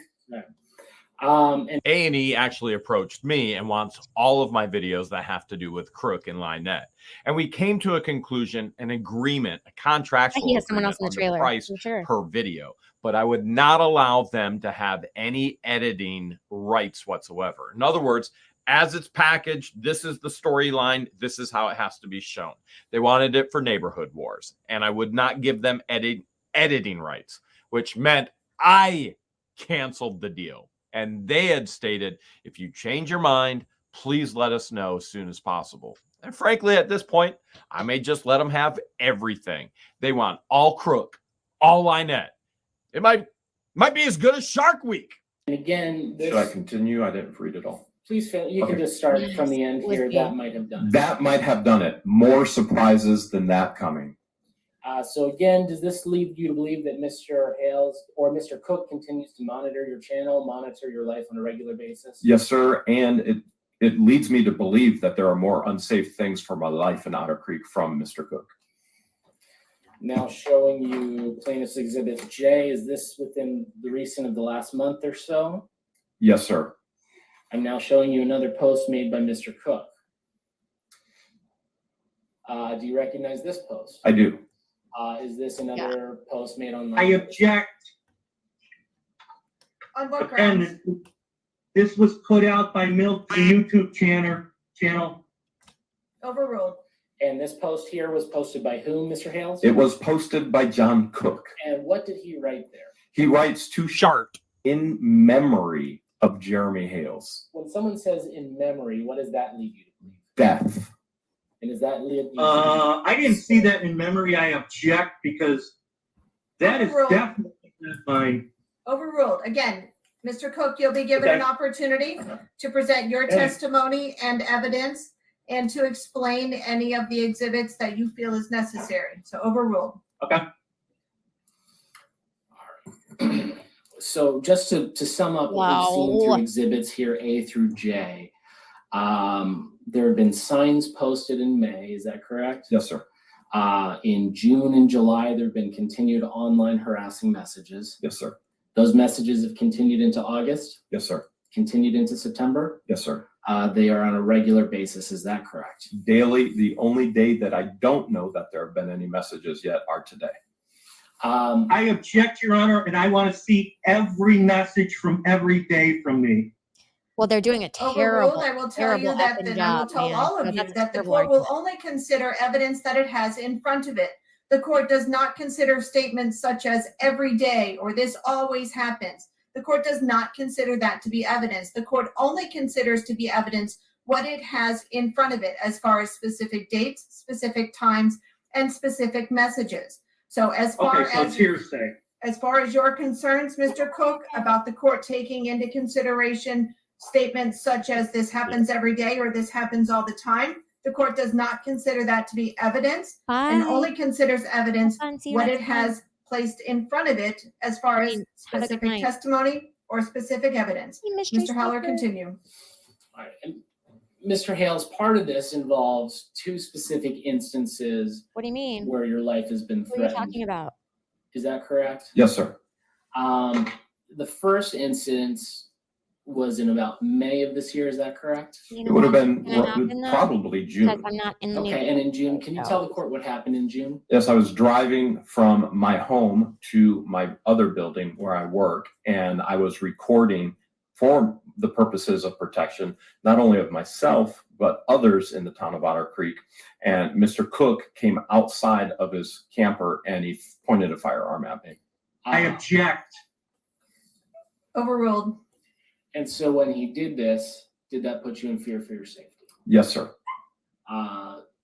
And A&E actually approached me and wants all of my videos that have to do with Crook and Lynette. And we came to a conclusion, an agreement, a contractual He has someone else in the agreement on trailer. price For sure. per video. But I would not allow them to have any editing rights whatsoever. In other words, as it's packaged. This is the storyline. This is how it has to be shown. They wanted it for Neighborhood Wars, and I would not give them editing rights, which meant I canceled the deal. And they had stated, if you change your mind, please let us know as soon as possible. And frankly, at this point, I may just let them have everything. They want all Crook, all Lynette. It might be as good as Shark Week. And again, Should I continue? I didn't read it all. please, you can Okay. just start from the end here. With That me. might have done it. That might have done it. More surprises than that coming. So again, does this lead you to believe that Mr. Hales or Mr. Cook continues to monitor your channel, monitor your life on a regular basis? Yes, sir. And it leads me to believe that there are more unsafe things for my life in Otter Creek from Mr. Cook. Now showing you plaintiff's exhibit J. Is this within the recent of the last month or so? Yes, sir. I'm now showing you another post made by Mr. Cook. Do you recognize this post? I do. Is this another post made online? I object. On what grounds? Again, this was put out by Milk, the YouTube channel. Overruled. And this post here was posted by whom, Mr. Hales? It was posted by John Cook. And what did he write there? He writes to Shark in memory of Jeremy Hales. When someone says in memory, what does that lead you to believe? Death. And does that lead you I didn't see that in memory. I object because that is Overruled. definitely not mine. Overruled. Again, Mr. Cook, you'll be given an opportunity to present your testimony and evidence and to explain any of the exhibits that you feel is necessary. So overruled. Okay. So just to sum up what we've seen through exhibits here, A through J, there have been signs posted in May, is that correct? Yes, sir. In June and July, there have been continued online harassing messages. Yes, sir. Those messages have continued into August, Yes, sir. continued into September. Yes, sir. They are on a regular basis, is that correct? Daily. The only day that I don't know that there have been any messages yet are today. I object, Your Honor, and I want to see every message from every day from me. Well, they're doing a terrible, Overruled. I will tell you that, effing and I will job, tell man. all of So you that's a that the terrible court will argument. only consider evidence that it has in front of it. The court does not consider statements such as every day or this always happens. The court does not consider that to be evidence. The court only considers to be evidence what it has in front of it as far as specific dates, specific times, and specific messages. So as far Okay, so it's as hearsay. as far as your concerns, Mr. Cook, about the court taking into consideration statements such as this happens every day or this happens all the time, the court does not consider that to be evidence and only considers evidence what it has placed in front of it as far as specific testimony or specific evidence. Mr. Haller, continue. All right. And Mr. Hales, part of this involves two specific instances What do you mean? where your life has been What are you threatened. talking about? Is that correct? Yes, sir. The first instance was in about May of this year. Is that correct? You It know would have what's been gonna happen, though? probably Because June. I'm not in the Okay, neighborhood. and in June, can you tell the court what happened in June? Yes, I was driving from my home to my other building where I work, and I was recording for the purposes of protection, not only of myself, but others in the town of Otter Creek. And Mr. Cook came outside of his camper and he pointed a firearm at me. I object. Overruled. And so when he did this, did that put you in fear for your safety? Yes, sir.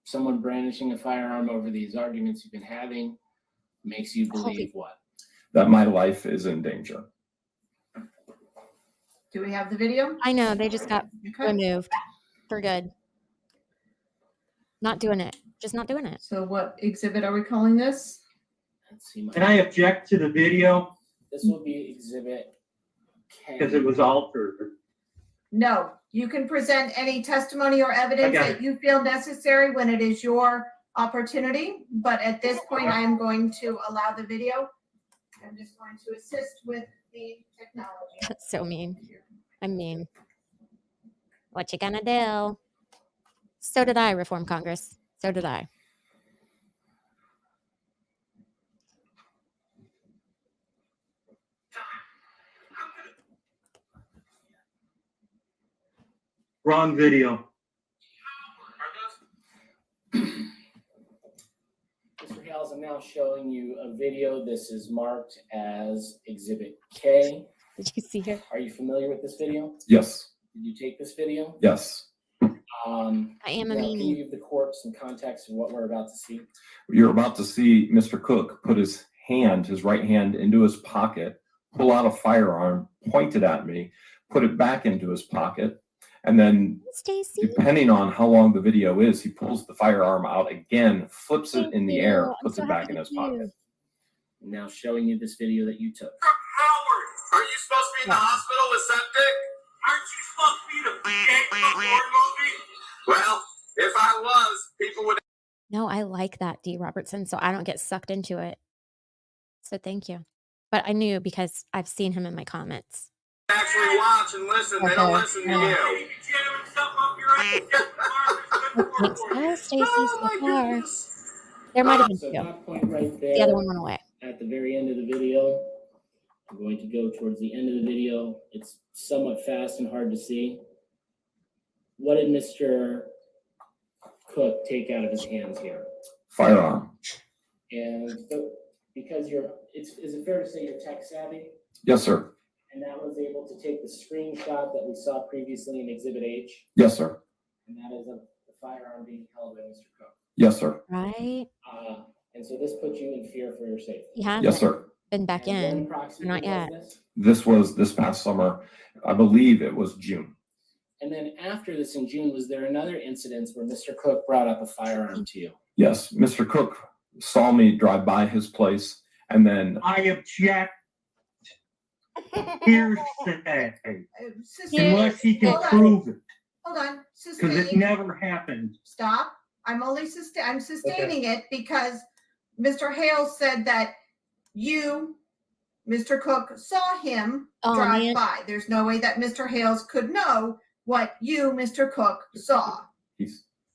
Someone brandishing a firearm over these arguments you've been having makes you believe what? That my life is in danger. Do we have the video? I know, they just got Okay. removed for good. Not doing it. Just not doing it. So what exhibit are we calling this? Let's see. And I object to the video This will be exhibit K. because it was altered. No, you can present any testimony or evidence Okay. that you feel necessary when it is your opportunity. But at this point, I am going to allow the video. I'm just going to assist with the technology. That's so mean. I'm mean. What you gonna do? So did I, Reform Congress. So did I. Wrong video. Mr. Hales, I'm now showing you a video. This is marked as Exhibit K. Did you see her? Are you familiar with this video? Yes. Did you take this video? Yes. I am a Now, can you meanie. give the court some context of what we're about to see? You're about to see Mr. Cook put his right hand into his pocket, pull out a firearm, point it at me, put it back into his pocket, and then Stacy. depending on how long the video is, he pulls the firearm out again, flips it in the air, puts it back in his pocket. I'm now showing you this video that you took. Howard, are you supposed to be in the hospital with septic? Aren't you supposed to be the horror movie? Well, if I was, people would. No, I like that, D. Robertson, so I don't get sucked into it. So thank you. But I knew because I've seen him in my comments. Actually watch and listen. They don't listen to you. Thanks, Stacy, so far. There might have been So two. that point right there, The other one went away. at the very end of the video, I'm going to go towards the end of the video. It's somewhat fast and hard to see. What did Mr. Cook take out of his hands here? Firearm. And so, because is it fair to say you're tech savvy? Yes, sir. And that was able to take the screenshot that we saw previously in Exhibit H, Yes, sir. and that is of the firearm being held by Mr. Cook. Yes, sir. Right? And so this puts you in fear for your safety. He hasn't Yes, sir. been back And when in. approximately Not yet. was this? This was this past summer. I believe it was June. And then after this in June, was there another incident where Mr. Cook brought up a firearm to you? Yes, Mr. Cook saw me drive by his place, and then I object. Hearsay. Sister, Unless he can hold on. prove it, Hold on, because it sustaining, never happened. stop. I'm sustaining it because Mr. Hales said that you, Mr. Cook, saw him drive man. by. There's no way that Mr. Hales could know what you, Mr. Cook, saw.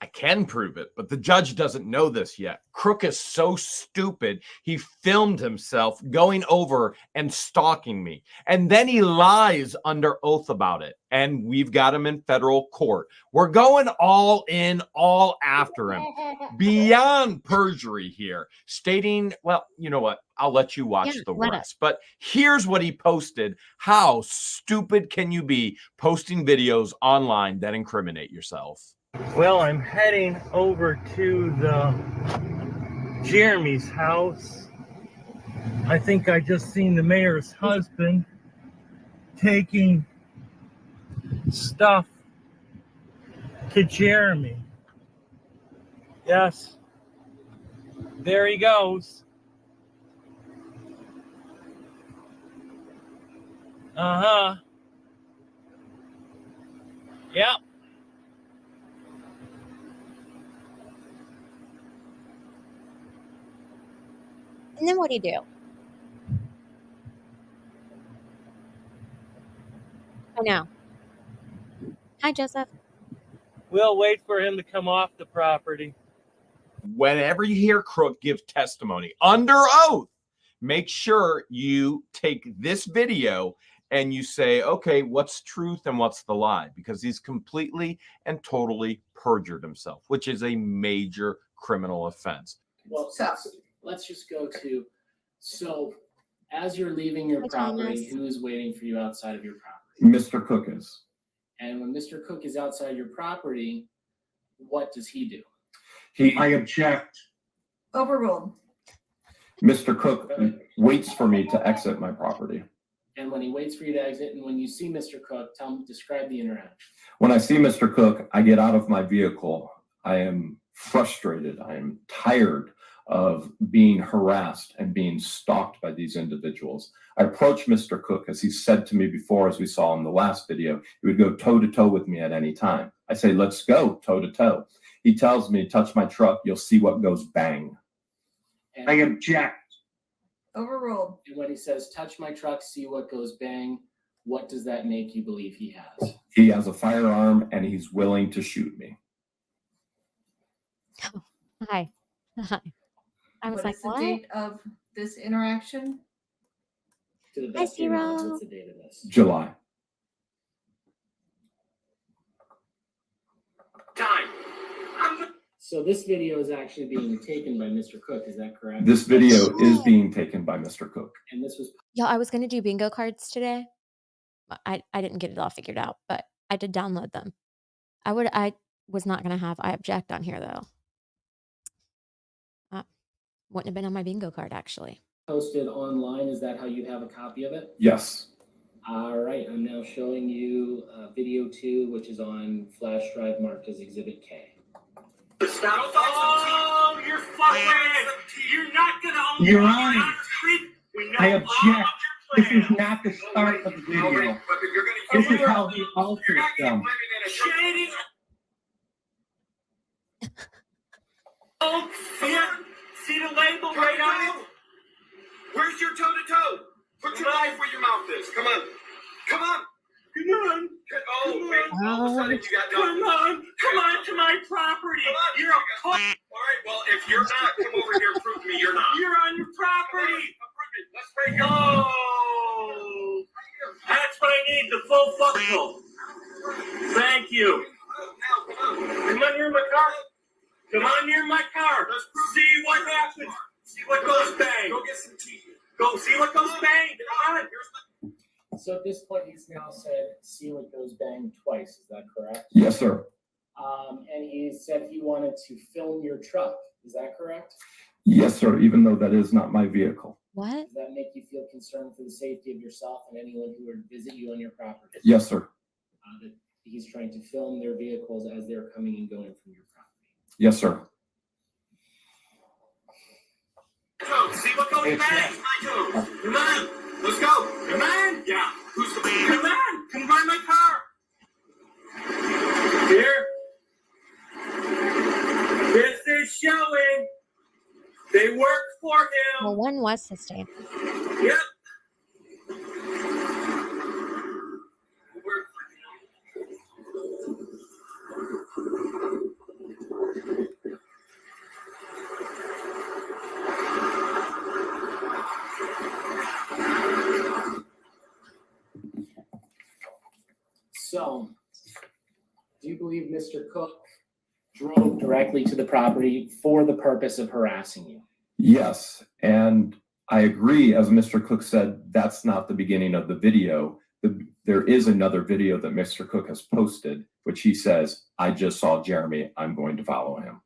I can prove it, but the judge doesn't know this yet. Crook is so stupid, he filmed himself going over and stalking me. And then he lies under oath about it. And we've got him in federal court. We're going all in, all after him. Beyond perjury here, stating, well, you know what? I'll let you watch the rest. But here's what he posted. How stupid can you be posting videos online that incriminate yourself? Well, I'm heading over to Jeremy's house. I think I just seen the mayor's husband taking stuff to Jeremy. Yes, there he goes. Yep. And then what do you do? I know. Hi, Joseph. We'll wait for him to come off the property. Whenever you hear Crook give testimony under oath, make sure you take this video and you say, okay, what's truth and what's the lie? Because he's completely and totally perjured himself, which is a major criminal offense. Well, let's just go to, so as you're leaving your property, who is waiting for you outside of your property? Mr. Cook is. And when Mr. Cook is outside your property, what does he do? I object. Overruled. Mr. Cook waits for me to exit my property. And when he waits for you to exit, and when you see Mr. Cook, describe the interaction. When I see Mr. Cook, I get out of my vehicle. I am frustrated. I am tired of being harassed and being stalked by these individuals. I approach Mr. Cook, as he said to me before, as we saw in the last video, he would go toe to toe with me at any time. I say, let's go toe to toe. He tells me, touch my truck, you'll see what goes bang. And, I object. Overruled. and when he says, touch my truck, see what goes bang, what does that make you believe he has? He has a firearm and he's willing to shoot me. Hi. Hi. I was What like, is the what? date of this interaction? To the Hi, best of your knowledge, Zero. what's the date of this? July. So this video is actually being taken by Mr. Cook, is that correct? This video is being taken by Mr. Cook. And this was Y'all, I was gonna do bingo cards today. I didn't get it all figured out, but I did download them. I was not gonna have I object on here though. Wouldn't have been on my bingo card actually. posted online. Is that how you have a copy of it? Yes. All right, I'm now showing you video 2, which is on flash drive marked as Exhibit K. Oh, you're fucking. You're not gonna own Your the Honor, We know I all object. of This your is plans. not the start of the video. You're This gonna is how he alters You're not them. living in a shady. Oh, see the label right on it? Where's your toe to toe? Put your knife where your mouth is. Come on. Come on. Come on. Oh, wait. All of a sudden you got nothing. Come on to my property. You're a All right, well, if you're not, come over here and prove to me you're not. You're on your property. Let's break it. Oh. That's what I need, the full functional. Thank you. Come on near my car. Come on near my car. See what happens. See what goes bang. Go get some tea. Go see what goes bang. Come on. So at this point, he's now said, see what goes bang twice. Is that correct? Yes, sir. And he said he wanted to film your truck. Is that correct? Yes, sir, even though that is not my vehicle. What? Does that make you feel concerned for the safety of yourself and anyone who would visit you on your property? Yes, sir. That he's trying to film their vehicles as they're coming and going from your property. Yes, sir. See what goes bang. Come on. Let's go. Come on. Yeah. Who's the Come on. Come by my car. Here. This is showing. They work for him. Well, one was sustained. Yep. So, do you believe Mr. Cook drove directly to the property for the purpose of harassing you? Yes, and I agree, as Mr. Cook said, that's not the beginning of the video. There is another video that Mr. Cook has posted, which he says, I just saw Jeremy, I'm going to follow him.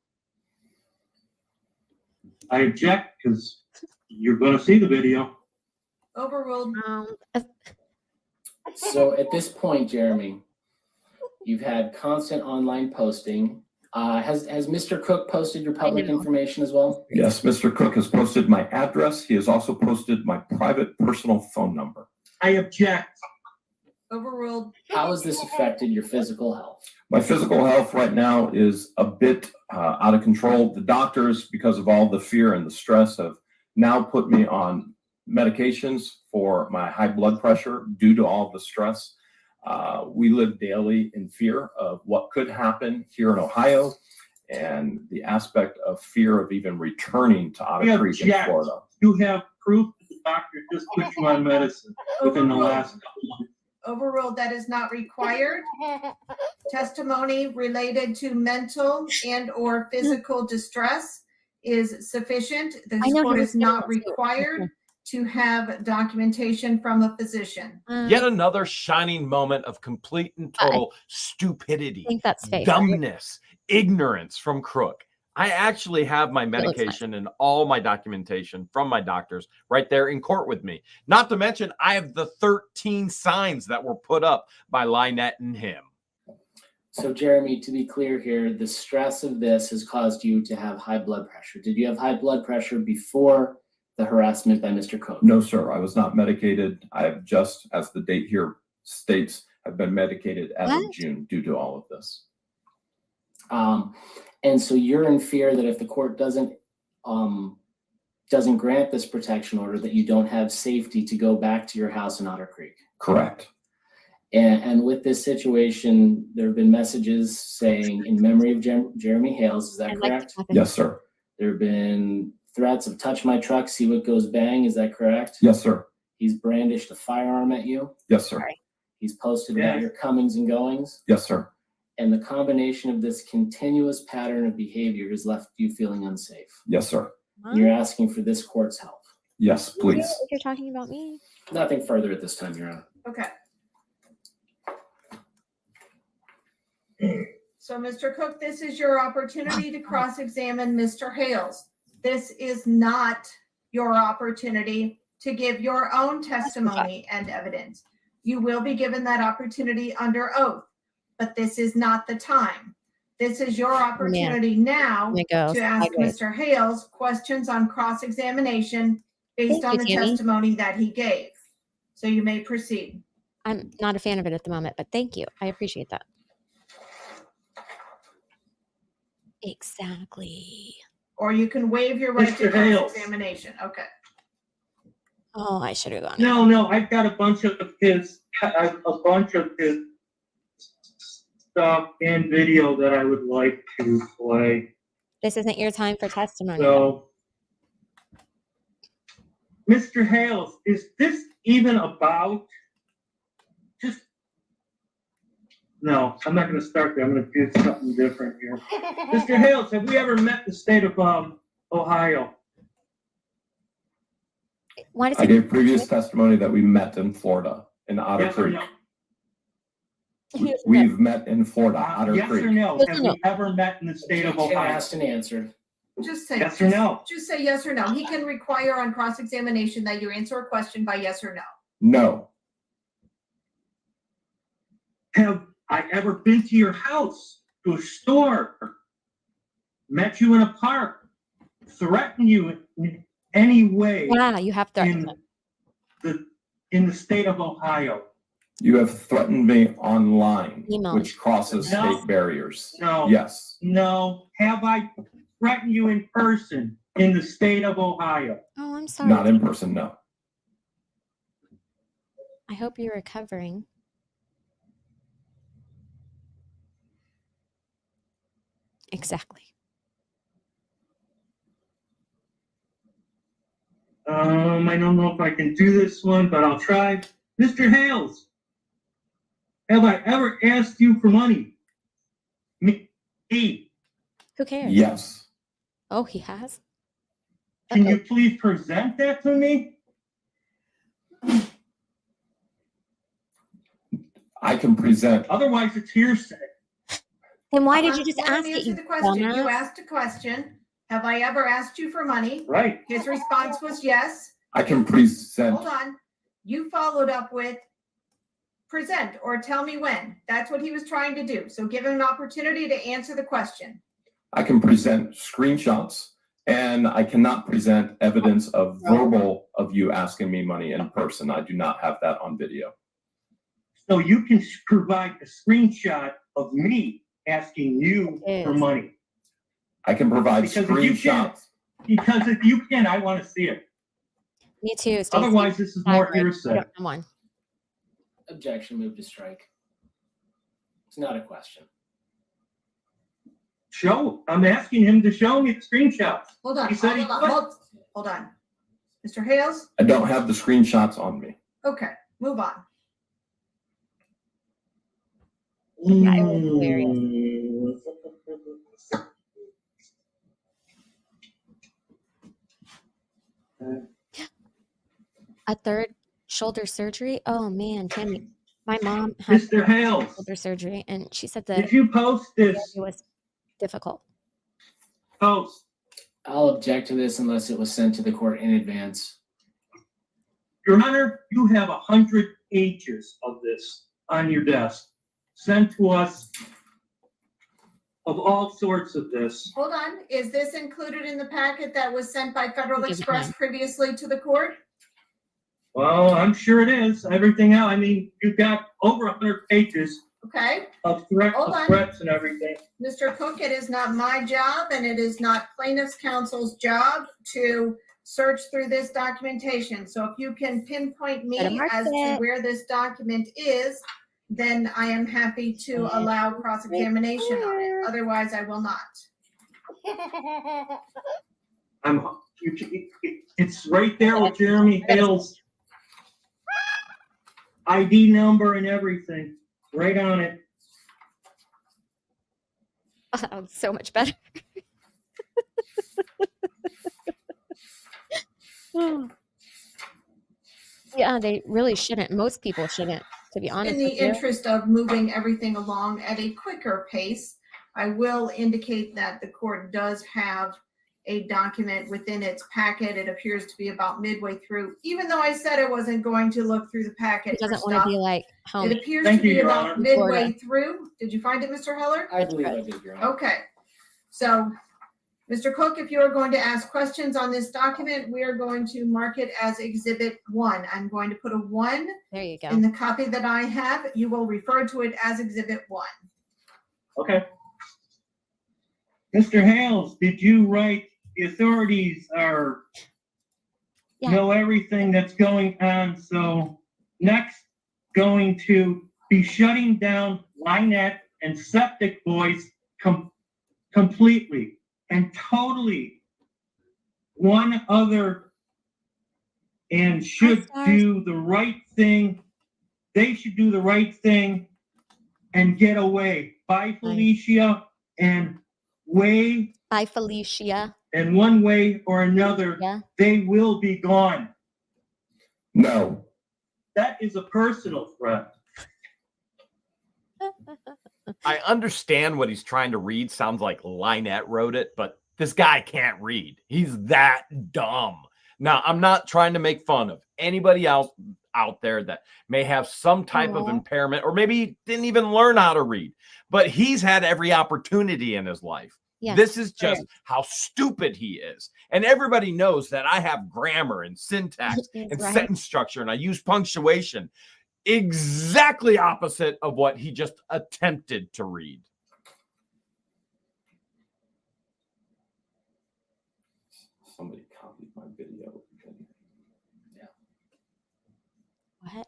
I object because you're going to see the video. Overruled. So at this point, Jeremy, you've had constant online posting. Has Mr. Cook posted your public information as well? Yes, Mr. Cook has posted my address. He has also posted my private personal phone number. I object. Overruled. How has this affected your physical health? My physical health right now is a bit out of control. The doctors, because of all the fear and the stress, have now put me on medications for my high blood pressure due to all the stress. We live daily in fear of what could happen here in Ohio and the aspect of fear of even returning to Otter Creek in Florida. You have proof that the doctor just put you on medicine within the last couple months. Overruled. That is not required. Testimony related to mental and or physical distress is sufficient. The court is not required to have documentation from a physician. Yet another shining moment of complete and total stupidity, I think that's fake, dumbness, ignorance from Crook. I actually have my medication and all my documentation from my doctors right there in court with me. Not to mention, I have the 13 signs that were put up by Lynette and him. So, Jeremy, to be clear here, the stress of this has caused you to have high blood pressure. Did you have high blood pressure before the harassment by Mr. Cook? No, sir. I was not medicated. I have just, as the date here states, have been medicated as of June due to all of this. And so you're in fear that if the court doesn't grant this protection order, that you don't have safety to go back to your house in Otter Creek. Correct. And with this situation, there have been messages saying in memory of Jeremy Hales. Is that correct? Yes, sir. There have been threats of touch my truck, see what goes bang. Is that correct? Yes, sir. He's brandished a firearm at you. Yes, sir. He's posted about your comings and goings. Yes, sir. And the combination of this continuous pattern of behavior has left you feeling unsafe. Yes, sir. And you're asking for this court's help. Yes, please. If you're talking about me. Nothing further at this time, Your Honor. Okay. So, Mr. Cook, this is your opportunity to cross-examine Mr. Hales. This is not your opportunity to give your own testimony and evidence. You will be given that opportunity under oath, but this is not the time. This is your opportunity now to ask Mr. Hales questions on cross-examination based on the testimony that he gave. So you may proceed. I'm not a fan of it at the moment, but thank you. I appreciate that. Exactly. Or you can waive your right to Mr. Hales. cross-examination. Okay. Oh, I should have gone. No, I've got a bunch of his stuff and video that I would like to play. This isn't your time for testimony. So, Mr. Hales, is this even about just? No, I'm not going to start there. I'm going to do something different here. Mr. Hales, have we ever met the state of Ohio? Why does I gave previous testimony that we met in Florida, in Otter Yes or Creek. no? We've met in Florida, Otter Yes Creek. or no? Yes or Have no? we ever met in the state of Objection Ohio? asked and answered. Just say Yes or no? Just say yes or no. He can require on cross-examination that you answer a question by yes or no. No. Have I ever been to your house, to a store, met you in a park, threatened you in any way Yeah, you have threatened in the state of Ohio? You have threatened me online, Email. which crosses No. state barriers. No. Yes. No. Have I threatened you in person in the state of Ohio? Oh, I'm sorry. Not in person, no. I hope you're recovering. Exactly. I don't know if I can do this one, but I'll try. Mr. Hales, have I ever asked you for money? Me? Who cares? Yes. Oh, he has? Can you please present that to me? I can present. Otherwise, it's hearsay. Then why did you just Let him ask it, answer you the question. You dumbass? asked a question. Have I ever asked you for money? Right. His response was yes. I can present. Hold on. You followed up with present or tell me when. That's what he was trying to do. So give him an opportunity to answer the question. I can present screenshots, and I cannot present evidence of verbal of you asking me money in person. I do not have that on video. So you can provide a screenshot of me asking you for money. I can provide Because if you can't, screenshots. because if you can, I want to see it. Me too. Stacey. Otherwise, this is more Thyroid. hearsay. Come on. Objection, move to strike. It's not a question. I'm asking him to show me the screenshots. Hold on. He said he Hold on. Mr. Hales? I don't have the screenshots on me. Okay, move on. Yeah, it was hilarious. A third shoulder surgery? Oh man, Tammy. My mom had Mr. Hales, shoulder surgery and she said that did you post this it was difficult. post? I'll object to this unless it was sent to the court in advance. Your Honor, you have 100 pages of this on your desk. Sent to us of all sorts of this. Hold on. Is this included in the packet that was sent by Federal Give it Express time. previously to the court? Well, I'm sure it is. Everything else. I mean, you've got over 100 pages Okay. of Hold on. threats and everything. Mr. Cook, it is not my job and it is not plaintiff's counsel's job to search through this documentation. So if you can pinpoint me Better mark as to it. where this document is, then I am happy to allow cross-examination on it. Otherwise, I will not. It's right there with Jeremy Hale's ID number and everything, right on it. Oh, that was so much better. Oh. Yeah, they really shouldn't. Most people shouldn't, to be honest In the with you. interest of moving everything along at a quicker pace, I will indicate that the court does have a document within its packet. It appears to be about midway through, even though I said I wasn't going to look through the He packet for doesn't want to stuff. be like home. It appears Thank to you, be Your about Honor. midway Florida. through. Did you find it, Mr. Heller? I believe I did, Your Honor. Okay. So, Mr. Cook, if you are going to ask questions on this document, we are going to mark it as Exhibit 1. I'm going to put a 1 There you go. in the copy that I have. You will refer to it as Exhibit 1. Okay. Mr. Hales, did you write the authorities Yeah. know everything that's going on? So next, going to be shutting down Lynette and Septic Boys completely and totally. One other and should do the right thing. They should do the right thing and get away. Bye, Felicia, and way. Bye, Felicia. And one way or another, they will be gone. No. That is a personal threat. I understand what he's trying to read. Sounds like Lynette wrote it, but this guy can't read. He's that dumb. Now, I'm not trying to make fun of anybody else out there that may have some type of impairment or maybe didn't even learn how to read, but he's had every opportunity in his life. Yeah, this is just how stupid he is. And everybody knows that I have grammar and syntax and sentence structure, and I use punctuation exactly opposite of what he just attempted to read. Somebody copied my video. Yeah. What?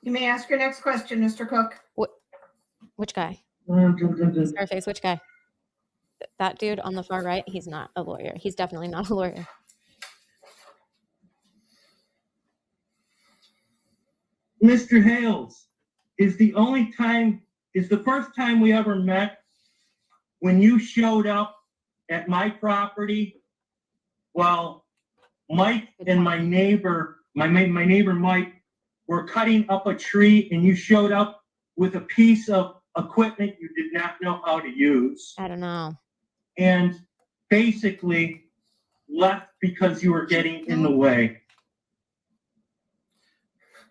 You may ask your next question, Mr. Cook. Which guy? Scarface, which guy? That dude on the far right, he's not a lawyer. He's definitely not a lawyer. Mr. Hales, is the first time we ever met when you showed up at my property while Mike and my neighbor Mike were cutting up a tree, and you showed up with a piece of equipment you did not know how to use. I don't know. And basically left because you were getting in the way.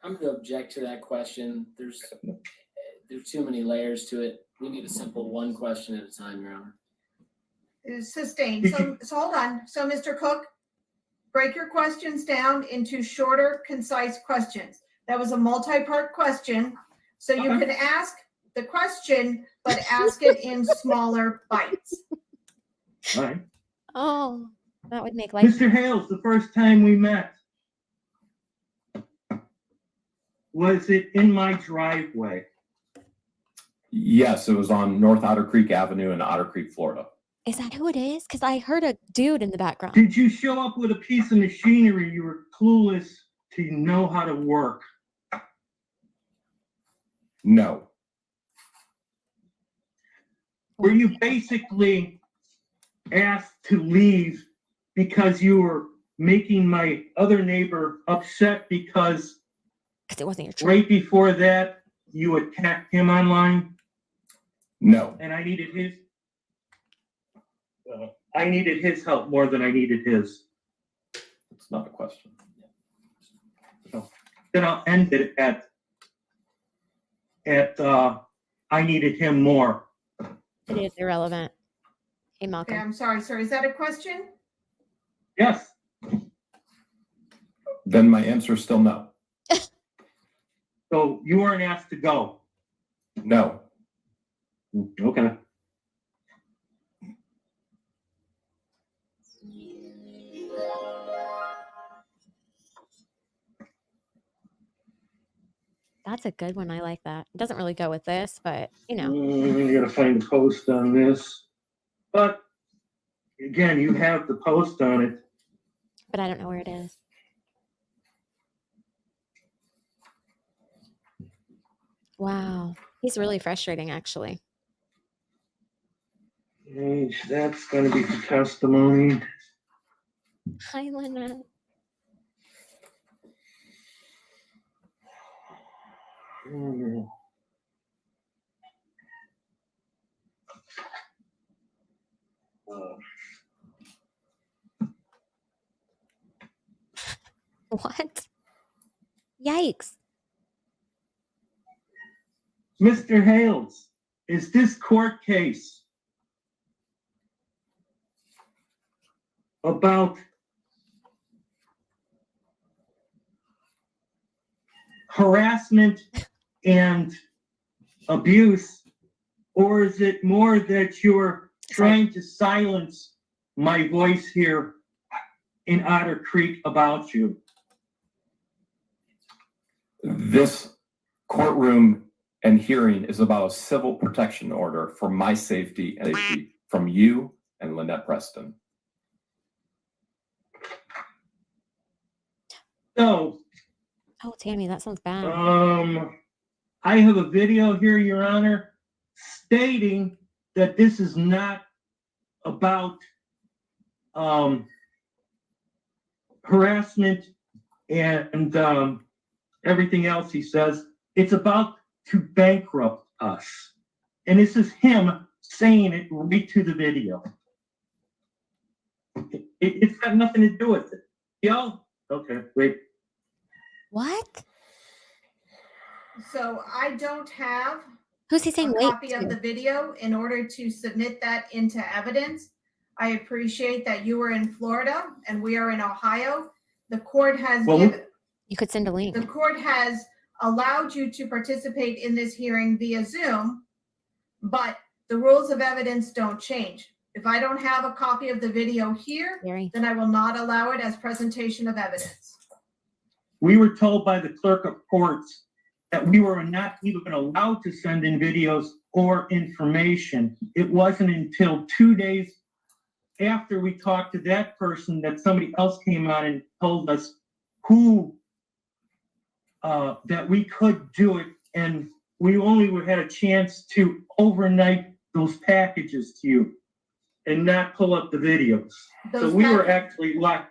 I'm going to object to that question. There's too many layers to it. We need a simple one question at a time, Your Honor. Sustained. So hold on. So, Mr. Cook, break your questions down into shorter, concise questions. That was a multi-part question. So you can ask the question, but ask it in smaller bites. All right. Oh, that would make life. Mr. Hales, the first time we met, was it in my driveway? Yes, it was on North Otter Creek Avenue in Otter Creek, Florida. Is that who it is? Because I heard a dude in the background. Did you show up with a piece of machinery you were clueless to know how to work? No. Were you basically asked to leave because you were making my other neighbor upset because it wasn't your truck. Right before that, you attacked him online? No. And I needed his help more than I needed his. It's not a question. So, then I'll end it at I needed him more. It is irrelevant. Hey, Malcolm. Okay, I'm sorry, sir. Is that a question? Yes. Then my answer is still no. So you weren't asked to go? No. Okay. That's a good one. I like that. It doesn't really go with this, but you know. I gotta find the post on this. But again, you have the post on it. But I don't know where it is. Wow. He's really frustrating, actually. Okay, that's gonna be for testimony. Hi, Lynette. What? Yikes. Mr. Hales, is this court case about harassment and abuse, or is it more that you're trying to silence my voice here in Otter Creek about you? This courtroom and hearing is about a civil protection order for my safety and safety from you and Lynette Preston. So, Oh, Tammy, that sounds bad. I have a video here, Your Honor, stating that this is not about harassment and everything else he says. It's about to bankrupt us. And this is him saying it right to the video. It's got nothing to do with it. Y'all? Okay, wait. What? So I don't have Who's he saying a wait copy of to? the video in order to submit that into evidence. I appreciate that you were in Florida and we are in Ohio. The court has You could send a link. the court has allowed you to participate in this hearing via Zoom, but the rules of evidence don't change. If I don't have a copy of the video here, then I will not allow it as presentation of evidence. We were told by the clerk of courts that we were not even allowed to send in videos or information. It wasn't until 2 days after we talked to that person that somebody else came on and told us that we could do it, and we only had a chance to overnight those packages to you and not pull up the videos. So we were actually lied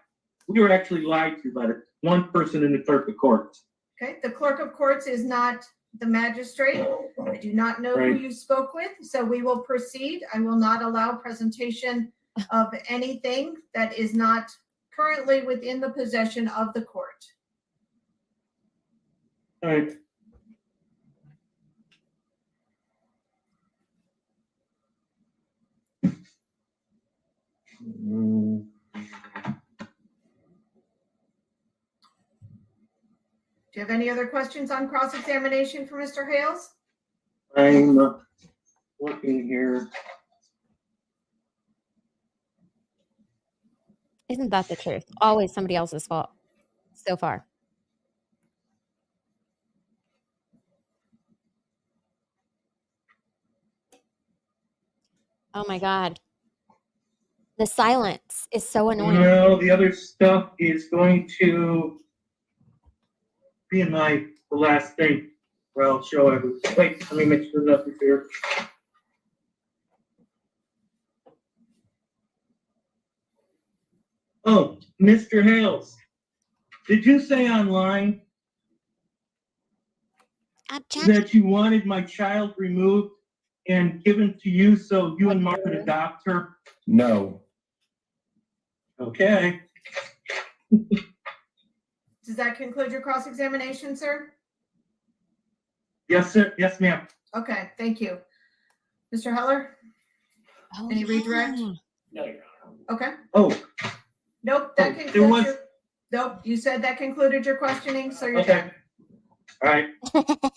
to by the one person in the clerk of courts. Okay, the clerk of courts is not the magistrate. I do not know who you spoke with, so we will proceed. I will not allow presentation of anything that is not currently within the possession of the court. All right. Do you have any other questions on cross-examination for Mr. Hales? I'm looking here. Isn't that the truth? Always somebody else's fault so far. Oh my God. The silence is so annoying. No, the other stuff is going to be in the last thing where I'll show everything. Wait, let me make sure nothing's here. Oh, Mr. Hales, did you say online that you wanted my child removed and given to you so you and Mark could adopt her? No. Okay. Does that conclude your cross-examination, sir? Yes, sir. Yes, ma'am. Okay, thank you. Mr. Heller? Oh, Any redirect? No, Your Honor. Okay. Oh. Nope, that concludes nope, you said that concluded your questioning, so you're done. All right.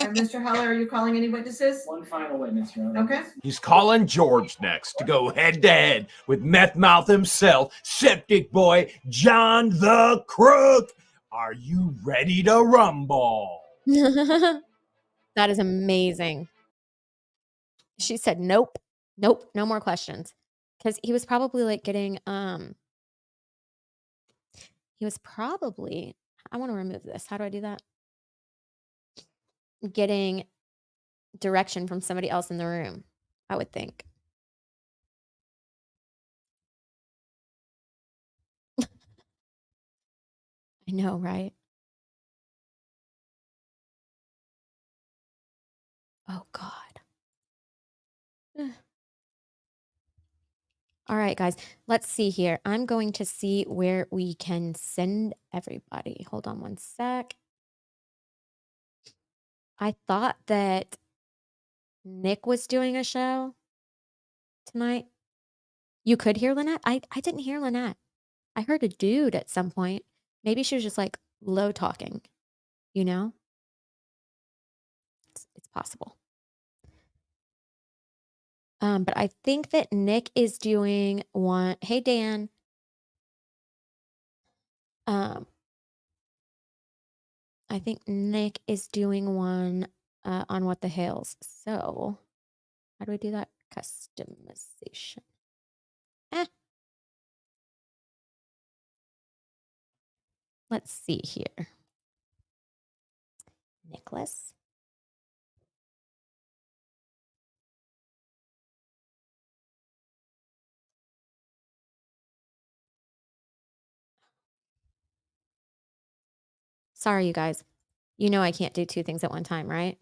And Mr. Heller, are you calling any witnesses? One final witness, Your Honor. Okay. He's calling George next to go head to head with meth mouth himself, septic boy John the Crook. Are you ready to rumble? That is amazing. She said, nope, nope, no more questions. Because he was probably like getting, he was probably, I want to remove this. How do I do that? Getting direction from somebody else in the room, I would think. I know, right? Oh, God. Ugh. All right, guys, let's see here. I'm going to see where we can send everybody. Hold on one sec. I thought that Nick was doing a show tonight. You could hear Lynette? I didn't hear Lynette. I heard a dude at some point. Maybe she was just like low talking, you know? It's possible. But I think that Nick is doing one. Hey, Dan. I think Nick is doing one on What the Hales. So, how do we do that? Customization. Let's see here. Nicholas. Sorry, you guys. You know I can't do two things at one time, right?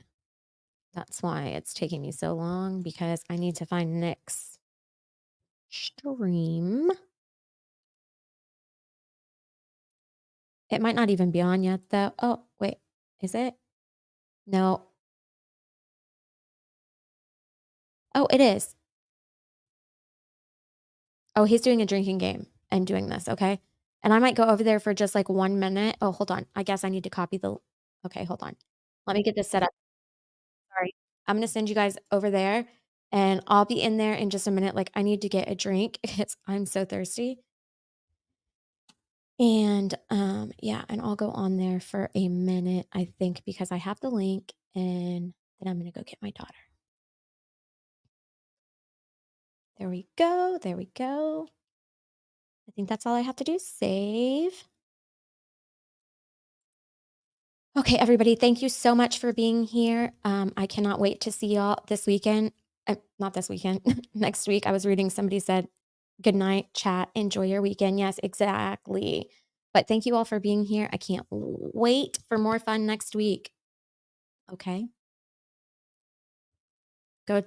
That's why it's taking me so long, because I need to find Nick's stream. It might not even be on yet, though. Oh, wait. Is it? No. Oh, it is. Oh, he's doing a drinking game and doing this, okay? And I might go over there for just like 1 minute. Oh, hold on. I guess I need to copy the. Okay, hold on. Let me get this set up. Sorry. I'm gonna send you guys over there, and I'll be in there in just a minute. Like, I need to get a drink because I'm so thirsty. And yeah, and I'll go on there for a minute, I think, because I have the link, and then I'm gonna go get my daughter. There we go. There we go. I think that's all I have to do. Save. Okay, everybody, thank you so much for being here. I cannot wait to see y'all this weekend. Not this weekend, next week. I was reading, somebody said, good night, chat, enjoy your weekend. Yes, exactly. But thank you all for being here. I can't wait for more fun next week. Okay. Go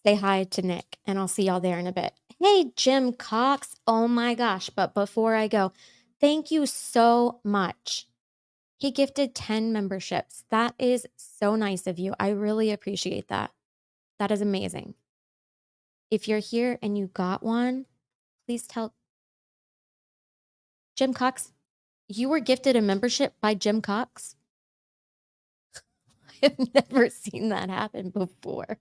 say hi to Nick, and I'll see y'all there in a bit. Hey, Jim Cox. Oh my gosh. But before I go, thank you so much. He gifted 10 memberships. That is so nice of you. I really appreciate that. That is amazing. If you're here and you got one, please tell Jim Cox, you were gifted a membership by Jim Cox? I've never seen that happen before.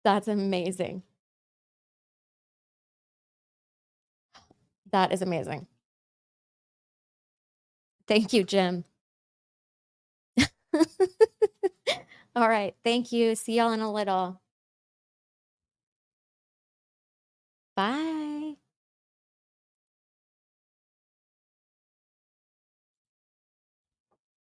That's amazing. That is amazing. Thank you, Jim. All right. Thank you. See y'all in a little. Bye.